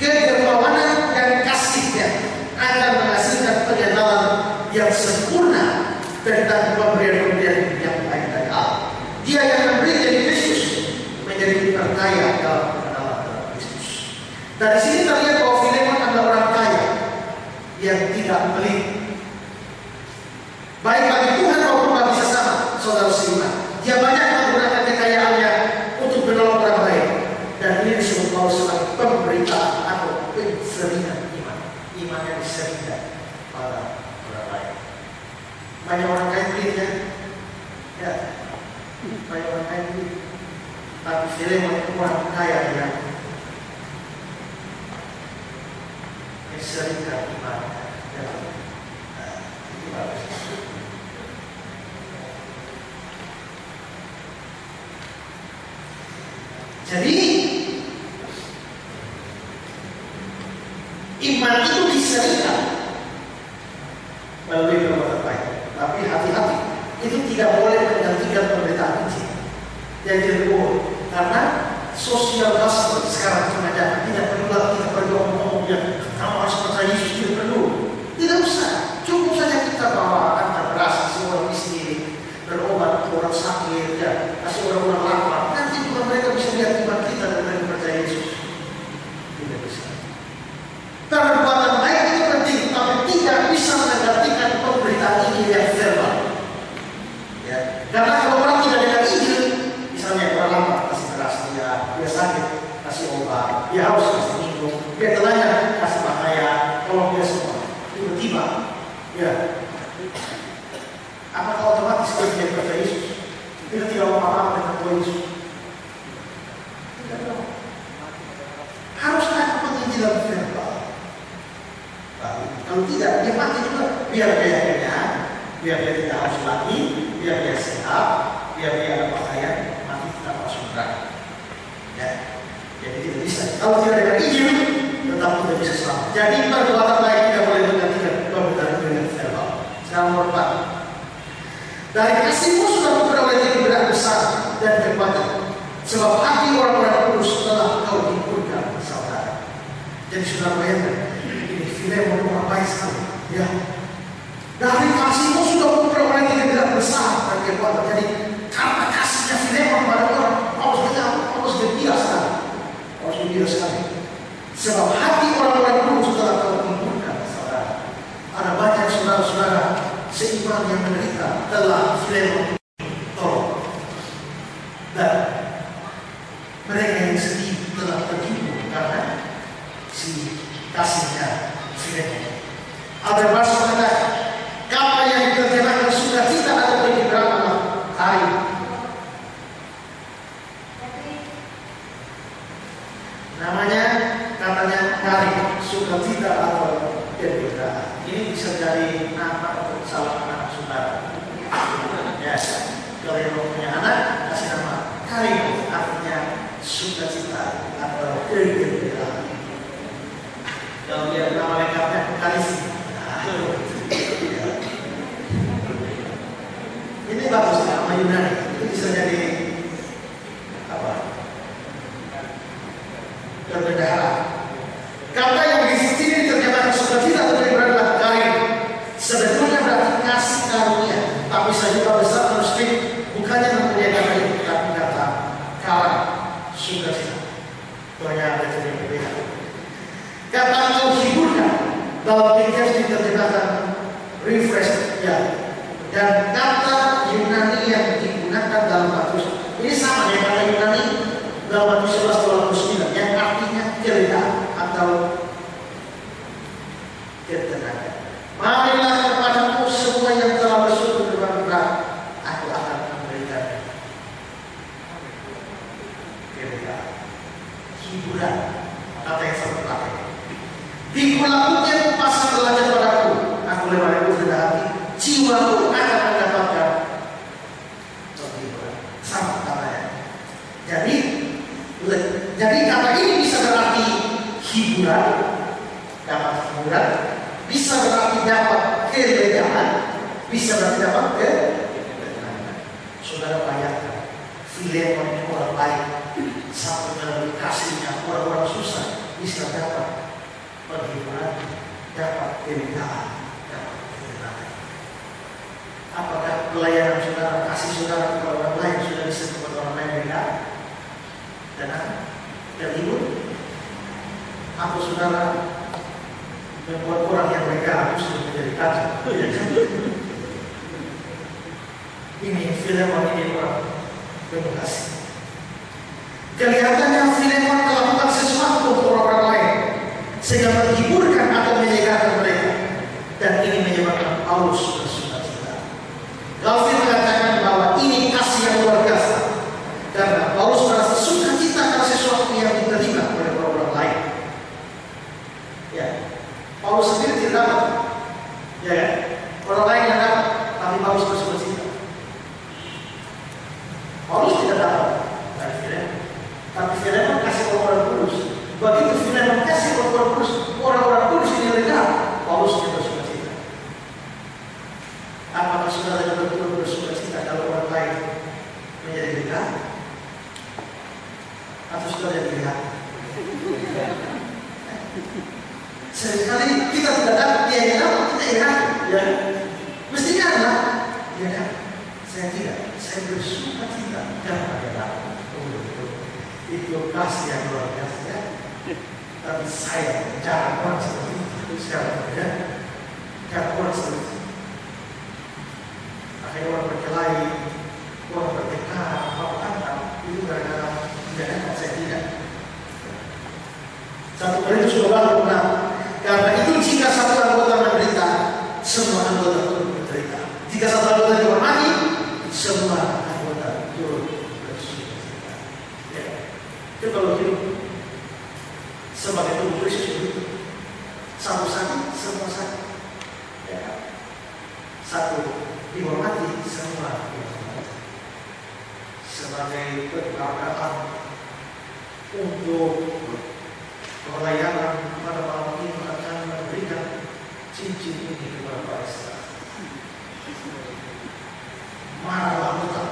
A: kedermawanan dan kasihnya akan menghasilkan sempurna tentang pemberian-pemberian yang baik dari Allah. Dia yang memberi dari Kristus menjadi terkaya dalam pengenalan dalam Kristus. Dari sini terlihat bahwa Filemon adalah orang kaya yang tidak pelit, baik bagi Tuhan maupun bagi sesama saudara seiman. Dia banyak menggunakan kekayaannya untuk menolong orang lain, dan ini disebut Paulus sebagai pemberitaan atau penseringan iman. Iman yang diseringkan pada orang lain. Banyak orang kaya pelit ya, ya. Banyak orang kaya pelit. Tapi Filemon orang kaya yang menseringkan iman. Ya. Itu bagus. Jadi iman itu diseringkan melalui perbuatan baik. Tapi hati-hati, itu tidak boleh menggantikan pemberitaan Injil. Yang kedua, karena sosial gospel sekarang mengajarkan tidak perlu lagi kita perlu ngomong yang kamu harus percaya Yesus, tidak perlu. Tidak usah, cukup saja kita bawa antar beras kasih orang miskin, berobat untuk orang sakit, ya, kasih orang-orang lapar. Nanti juga mereka bisa lihat iman kita dan mereka percaya Yesus. Tidak bisa. Perbuatan baik itu penting, tapi tidak bisa menggantikan pemberitaan Injil yang verbal. Ya, karena kalau orang tidak dengar Injil, misalnya orang lapar kasih beras, dia sakit kasih obat, dia haus kasih minum, dia telanjang kasih pakaian, tolong dia semua. Tiba-tiba, ya, apakah otomatis dia percaya Yesus? Kita tidak mau apa-apa dengan Tuhan Yesus. Tidak tahu. Harus ada penginjilan verbal. Kalau tidak, dia mati juga. Biar dia kenyang, biar dia tidak haus lagi, biar dia sehat, biar dia ada pakaian, mati tidak masuk neraka. Ya, jadi tidak bisa. Kalau tidak ada Injil, tetap tidak bisa selamat. Jadi perbuatan baik tidak boleh menggantikan pemberitaan dengan verbal. Sekarang nomor 4. Dari kasihmu sudah memperoleh kebenaran besar dan kekuatan, sebab hati orang-orang kudus telah kau hiburkan, saudara. Jadi saudara bayangkan, ini Filemon orang baik sekali. Ya, dari kasihmu sudah memperoleh kebenaran besar dan kekuatan. Jadi karena kasihnya Filemon pada orang, Paulus gembira sekali. Paulus gembira sekali. Sebab hati orang-orang kudus telah kau hiburkan, saudara. Ada banyak saudara-saudara seiman yang menderita telah Filemon tolong, dan mereka yang sedih telah terhibur karena si kasihnya Filemon. Ada bahasa mengatakan kata yang diterjemahkan sukacita atau gembira kain. Namanya katanya kain, sukacita atau gembira. Ini bisa jadi nama untuk salah anak saudara. Ya, kalau yang mau punya anak, kasih nama Karim, artinya sukacita atau kegembiraan. Kalau dia nama lengkapnya Karis. Ini bagus nama Yunani. Itu bisa jadi apa? Berbendahara. Kata yang di sini terjemahkan sukacita atau kegembiraan Karim. Sebetulnya berarti kasih karunia, tapi sejuta besar manuskrip bukannya mempunyai kata itu, tapi kata karam, sukacita. Banyak ada yang berbeda. Kata kau hiburkan dalam Inggris diterjemahkan refresh, ya. Dan kata Yunani yang digunakan dalam Matius ini sama dengan kata Yunani dalam Matius 11:29 yang artinya keledaan atau ketenangan. Marilah kepadaku semua yang telah bersungguh beban berat, aku akan memberikan keledaan, hiburan, kata yang saya pakai. Dikulakukan pasang belajar padaku, aku lemah lembut rendah hati, jiwaku akan mendapatkan hiburan. Sama katanya. Jadi kata ini bisa berarti hiburan, dapat hiburan, bisa berarti dapat kelegaan, bisa berarti dapat ketenangan. Saudara bayangkan, Filemon ini orang baik, sampai melalui kasihnya orang-orang susah bisa dapat penghiburan, dapat kelegaan, dapat ketenangan. pelayanan saudara, kasih saudara kepada orang lain sudah bisa kepada orang lain lega dan terhibur. Atau saudara membuat orang yang lega justru menjadi kacau. Ini Filemon ini orang penuh kasih. Kelihatannya Filemon melakukan sesuatu untuk orang lain sehingga menghiburkan atau menyegarkan mereka, dan ini menyebabkan Paulus bersuka-cita. Calvin mengatakan bahwa ini kasih yang luar biasa karena Paulus merasa sukacita karena sesuatu yang diterima oleh orang lain. Ya, Paulus sendiri tidak dapat, ya kan? Orang lain yang dapat, tapi Paulus bersuka-cita. Paulus tidak dapat dari Filemon, tapi Filemon kasih orang kudus. Begitu Filemon kasih orang kudus, orang-orang kudus ini lega, Paulus juga bersuka-cita. Apakah saudara juga betul bersuka-cita kalau orang lain menjadi lega? Atau saudara jadi lihat? Seringkali kita tidak dapat, dia yang dapat, kita ingat, ya. Mestinya adalah, ya kan? Saya tidak, saya bersuka-cita karena dia dapat. Itu kasih yang luar biasa, ya. Tapi saya cara orang seperti itu sekarang, ya. Cara orang seperti itu. Akhirnya orang berkelahi, orang bertekad, apa itu gara-gara tidak dapat, saya tidak. 1 Korintus 12:6. Karena itu jika satu anggota menderita, semua anggota turut menderita. Jika satu anggota dihormati, semua anggota turut bersuka-cita. Ya. Itu kalau hidup sebagai tubuh Kristus begitu. Satu sakit, semua sakit. Ya. Satu dihormati, semua dihormati. Sebagai keberkahan untuk pelayanan pada malam ini akan memberikan cincin ini kepada Pak Esa. Marahlah anggota.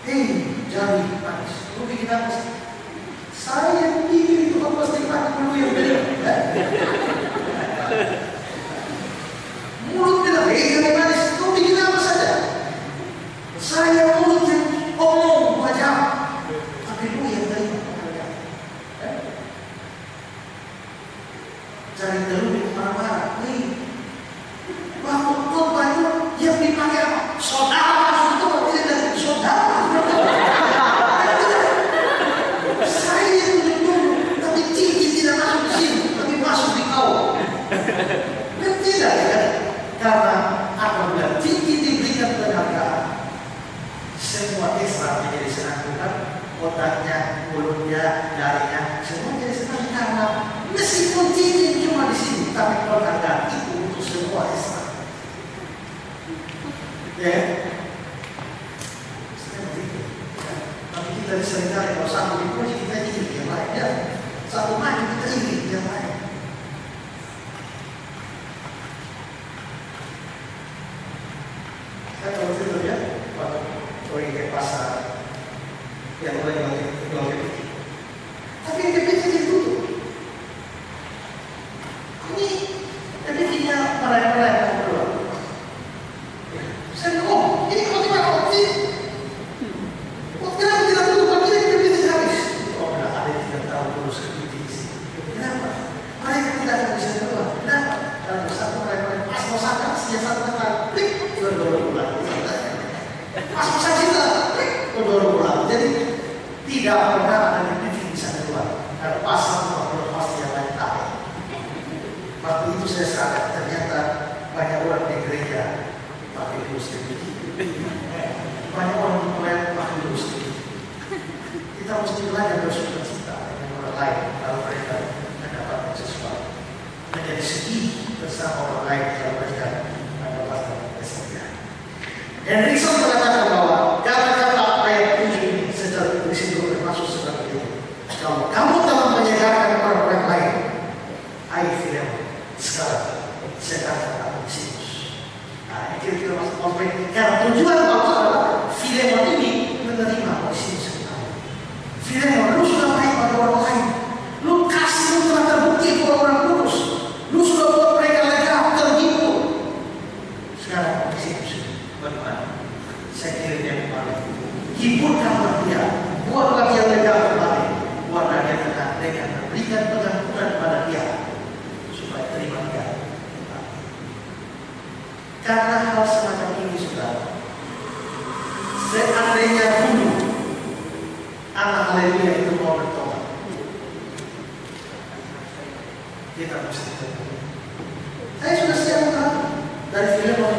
A: Jari manis. Lu bikin apa sih? Saya yang bikin itu apa pasti mati dulu yang beda. Mulut bilang, jari manis. Lu bikin apa saja? Saya mulut yang omong 2 jam. Tapi lu yang terima. Cari telur di mana-mana. Nih, waktu khotbah itu yang dipakai apa? Saudara, tidak saudara. Saya yang tunjuk, tapi cincin tidak masuk di sini, tapi masuk di kau. Dan tidak, ya, karena apabila cincin diberikan penghargaan, semua Islam menjadi senang, bukan? Otaknya, mulutnya, jarinya, semua jadi senang karena meskipun cincin cuma di sini, tapi penghargaan itu untuk semua Islam. Ya, seperti itu. Tapi kita seringkali kalau satu dipuji kita iri yang lain, ya. Satu maju kita iri yang lain. Saya kalau itu ya, waktu pergi ke pasar, yang mulai jual kepiting. Tapi kepiting ditutup. Ini kepitingnya mereka keluar. Saya ngomong, ini kok gimana kok sih? Kenapa tidak tutup? Ini kepiting habis. Oh, ada tidak tahu terus kepiting di sini. Kenapa? Mereka tidak akan bisa keluar. Kenapa? Karena satu mereka pas mau sakit, dia satu kata, klik, berdorong pulang. Pas mau sakit, klik, berdorong pulang. Jadi tidak pernah ada kepiting bisa keluar. Karena pas satu waktu pasti yang lain tahu. Waktu itu saya sadar ternyata banyak orang di gereja pakai terus kepiting. Banyak orang di proyek pakai terus kepiting. Kita mesti belajar bersuka-cita dengan orang lain kalau mereka mendapatkan sesuatu. Menjadi sedih bersama orang lain kalau mereka mendapatkan kesedihan. Hendrickson mengatakan bahwa kata-kata ayat 7 ini secara prinsip termasuk seperti ini. Kalau kamu telah menyegarkan orang-orang lain, ayo Filemon, sekarang segarkan aku Onesimus. Nah, ini kira-kira masuk komplek. Karena tujuan Paulus adalah Filemon ini menerima Onesimus ke kamu. Filemon, lu sudah baik pada orang lain. Lu kasih, lu telah terbukti ke orang kudus. Lu sudah buat mereka lega, terhibur. Sekarang Onesimus ini bagaimana? dengan memberikan pengampunan kepada dia supaya terima dia. Karena hal semacam ini, saudara, seandainya dulu anak haleluya itu mau bertobat, dia tak mesti bertobat. Saya sudah siap dari film.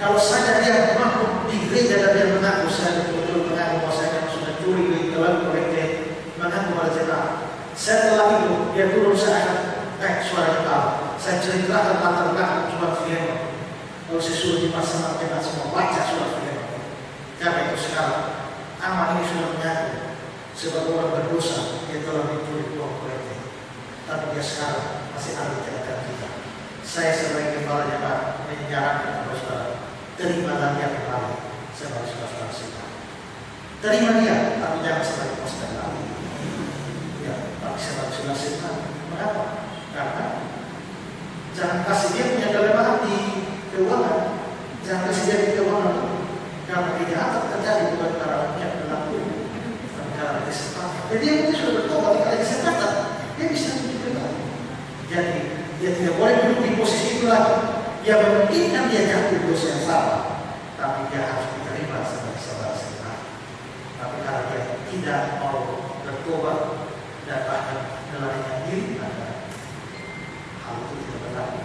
A: Kalau saja dia mengaku di gereja dan dia mengaku saya betul-betul mengaku bahwa saya sudah curi duit telah kolektif, mengaku pada jemaat. Setelah itu dia turun saya suara jemaat. Saya ceritakan latar belakang cuma film. Lalu saya suruh jemaat jemaat semua baca surat film. Karena itu sekarang aman ini sudah mengaku sebagai orang berdosa dia telah mencuri uang kolektif. Tapi dia sekarang masih ada di tengah kita. Saya sebagai kepala jemaat menyarankan kepada saudara, terimalah dia kembali sebagai saudara kita. Terima dia, tapi jangan sebagai pasukan lagi. Ya, tapi sebagai saudara kita. Mengapa? Karena jangan kasih dia punya kelemahan di keuangan. Jangan kasih dia di keuangan. Karena kejahatan terjadi bukan karena dia berlaku, bukan karena kesempatan. Jadi dia sudah bertobat kali kesempatan, dia bisa menjadi. Jadi dia tidak boleh duduk di posisi itu lagi. Yang memungkinkan dia jatuh dosa yang sama, tapi dia harus diterima sebagai saudara kita. Tapi kalau dia tidak mau bertobat dan bahkan melarikan diri, maka hal itu tidak berlaku.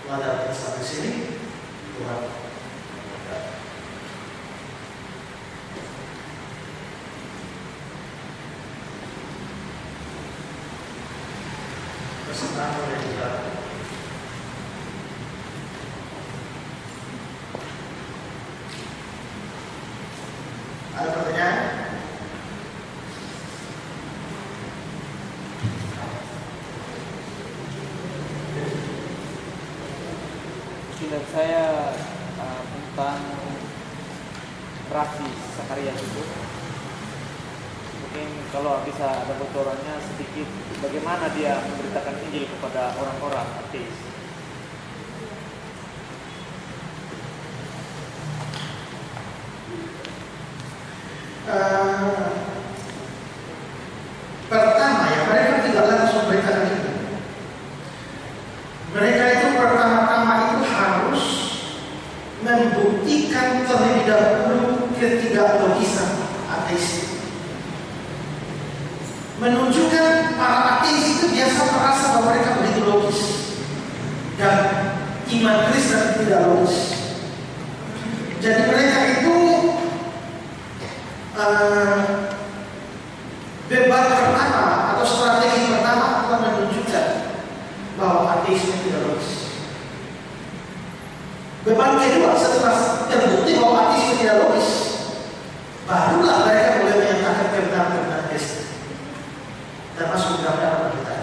A: Pelajaran kita sampai sini, Tuhan. Persembahan oleh kita. Ada pertanyaan?
C: Tidak, saya tentang Raffi Sakarias itu. Mungkin kalau bisa ada bocorannya sedikit, bagaimana dia memberitakan Injil kepada orang-orang ateis.
A: Pertama ya, mereka tidak langsung memberitakan itu. Mereka itu pertama-tama itu harus membuktikan terlebih dahulu ketidaklogisan ateis. Menunjukkan para ateis itu biasa merasa bahwa mereka begitu logis dan iman Kristen tidak logis. Jadi mereka itu beban pertama atau strategi pertama adalah menunjukkan bahwa ateisme tidak logis. Beban kedua setelah terbukti bahwa ateisme tidak logis, barulah mereka mulai menyatakan kebenaran Kristen. Termasuk dalam apa kita.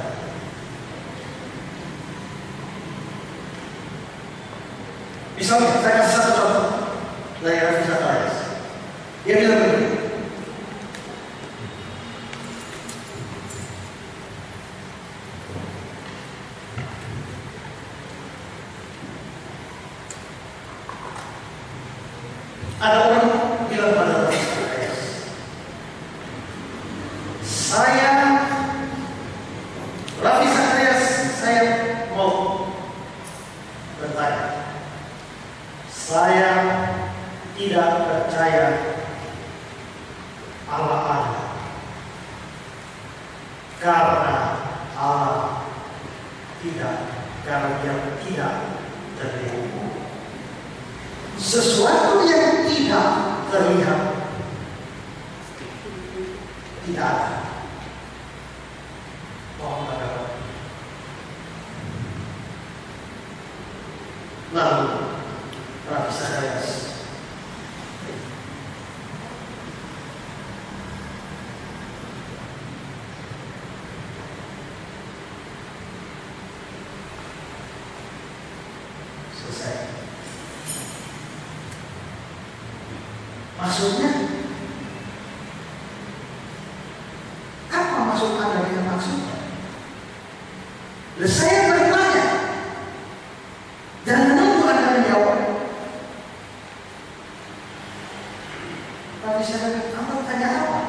A: Misalnya, saya kasih satu contoh dari Raffi Sakarias. Dia bilang begini. Ada orang bilang pada Raffi Sakarias, Raffi Sakarias, saya mau bertanya. Saya tidak percaya Allah ada karena Allah tidak, karena dia tidak terlihat. Sesuatu yang tidak terlihat tidak ada. Lalu Raffi Sakarias selesai. Maksudnya apa maksud Anda dengan maksudnya? Saya bertanya dan menunggu Anda menjawab. Tapi saya Anda tanya apa?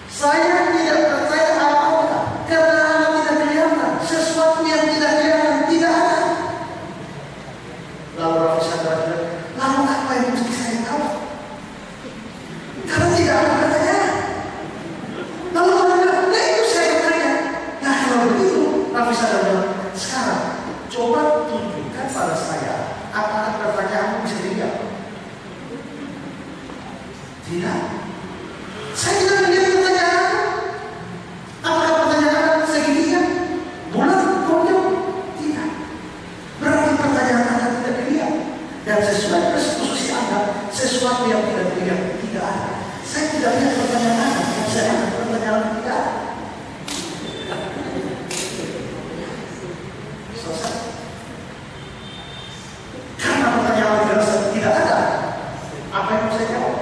A: Saya tidak percaya apa-apa karena Anda tidak kelihatan. Sesuatu yang tidak kelihatan tidak ada. Lalu Rafi Sadar bilang, lalu apa yang mesti saya tahu? Karena tidak ada pertanyaan. Lalu orang bilang, nah itu saya bertanya. Nah kalau begitu, Rafi Sadar bilang, sekarang coba tunjukkan pada saya apakah pertanyaan bisa dilihat. Tidak. Saya tidak melihat pertanyaan. Apakah pertanyaan segitiga? Bulan, pojok? Tidak. Berarti pertanyaan Anda tidak dilihat. Dan sesuai persekusi Anda, sesuatu yang tidak dilihat tidak ada. Saya tidak lihat pertanyaan Anda, yang saya lihat pertanyaan tidak ada. Selesai. Karena pertanyaan tidak ada, apa yang mau saya jawab?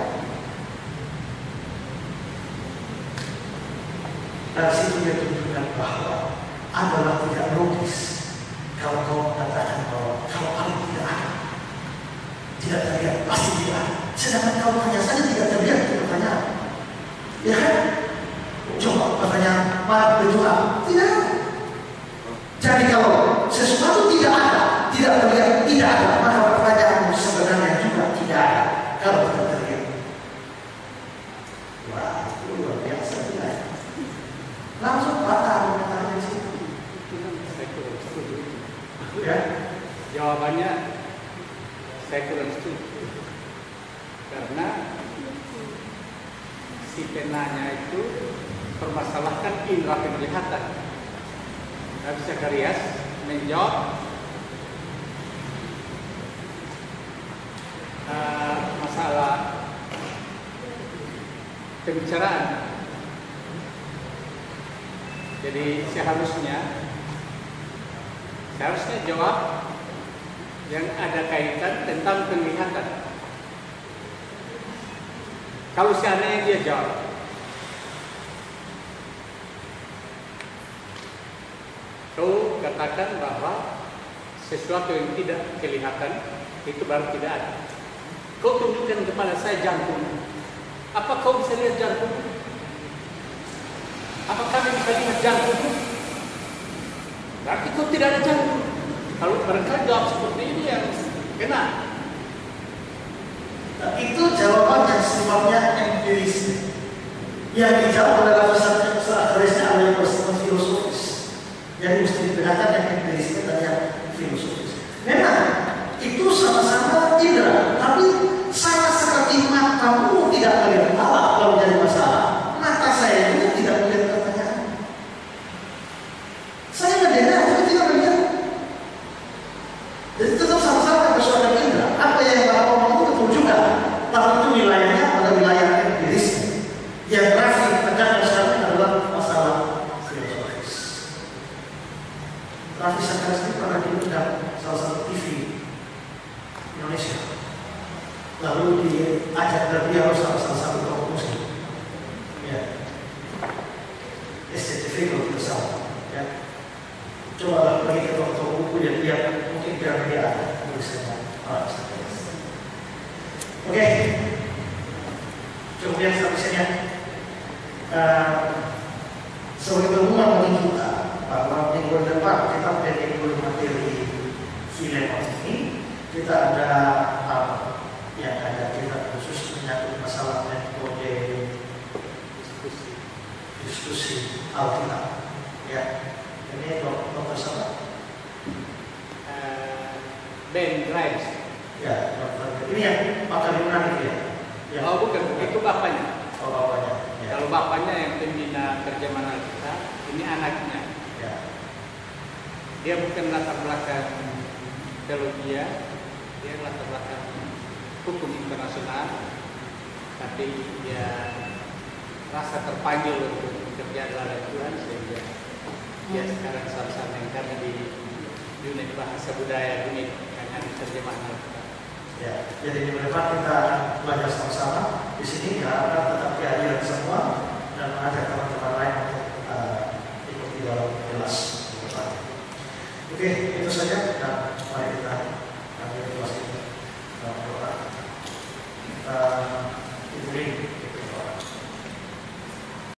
A: Dari situ dia tunjukkan bahwa adalah tidak logis kalau kau mengatakan bahwa kalau kalian tidak ada, tidak terlihat, pasti tidak ada. Sedangkan kau tanya saja tidak terlihat itu pertanyaan. Ya kan? Coba pertanyaan, mana Tuhan? Tidak ada. Jadi kalau sesuatu tidak ada, tidak terlihat, tidak ada, maka pertanyaan sebenarnya juga tidak ada kalau tidak terlihat. Wah, itu luar biasa tidak. Langsung patah mengenai situ. Ya?
C: Jawabannya saya kurang setuju. Karena si penanya itu permasalahkan indera penglihatan. Nabi Zakarias menjawab masalah pembicaraan. Jadi seharusnya jawab yang ada kaitan tentang penglihatan. Kalau seandainya dia jawab, kau katakan bahwa sesuatu yang tidak kelihatan itu baru tidak ada. Kau tunjukkan kepada saya jantung. Apa kau bisa lihat jantung? Apa kami bisa lihat jantung? Berarti kau tidak ada jantung. Kalau mereka jawab seperti ini yang kena.
A: Nah, itu jawaban yang sifatnya empiris. Yang dijawab oleh Rafi Sadar adalah bersifat filosofis. Yang mesti dibedakan yang empirisnya dan yang filosofis. Memang itu sama-sama indera, tapi sama seperti matamu tidak melihat Allah kalau menjadi masalah. Mata saya juga tidak melihat pertanyaan. Saya mendengar tapi tidak melihat. Jadi tetap sama-sama persoalan indera. Apa yang Bapak ngomong itu betul juga, tapi itu wilayahnya pada wilayah empiris. Yang Rafi tekankan sekarang adalah masalah filosofis. Rafi Sadar ini pernah diundang salah satu TV Indonesia. Lalu diajak beliau salah satu tokoh muslim. Ya. SCTV kalau tidak salah. Ya. Coba pergi ke toko buku dan lihat mungkin biar dia ada tulisannya. Oke. Coba lihat tulisannya. Sebagai pengumuman bagi kita bahwa minggu depan kita mengikuti materi Filemon ini, kita ada yang ada kita khusus menyangkut masalah metode diskusi Alkitab. Ya, ini dokter siapa?
C: Ben Grimes.
A: Ya, dokter. Ini yang pakar Yunani itu ya? Ya.
C: Oh bukan, itu bapaknya.
A: Oh bapaknya. Ya.
C: Kalau bapaknya yang pembina terjemahan Alkitab, ini anaknya.
A: Ya.
C: Dia bukan latar belakang teologi, dia latar belakang hukum internasional, tapi dia rasa terpanggil untuk bekerja dalam Tuhan sehingga dia sekarang sama-sama yang kami di unit bahasa budaya, unit dengan terjemahan Alkitab.
A: Ya, jadi di depan kita belajar sama-sama di sini diharapkan tetap kehadiran semua dan mengajak teman-teman lain untuk ikut di dalam kelas. Oke, itu saja. Dan mari kita lanjut kelas ini.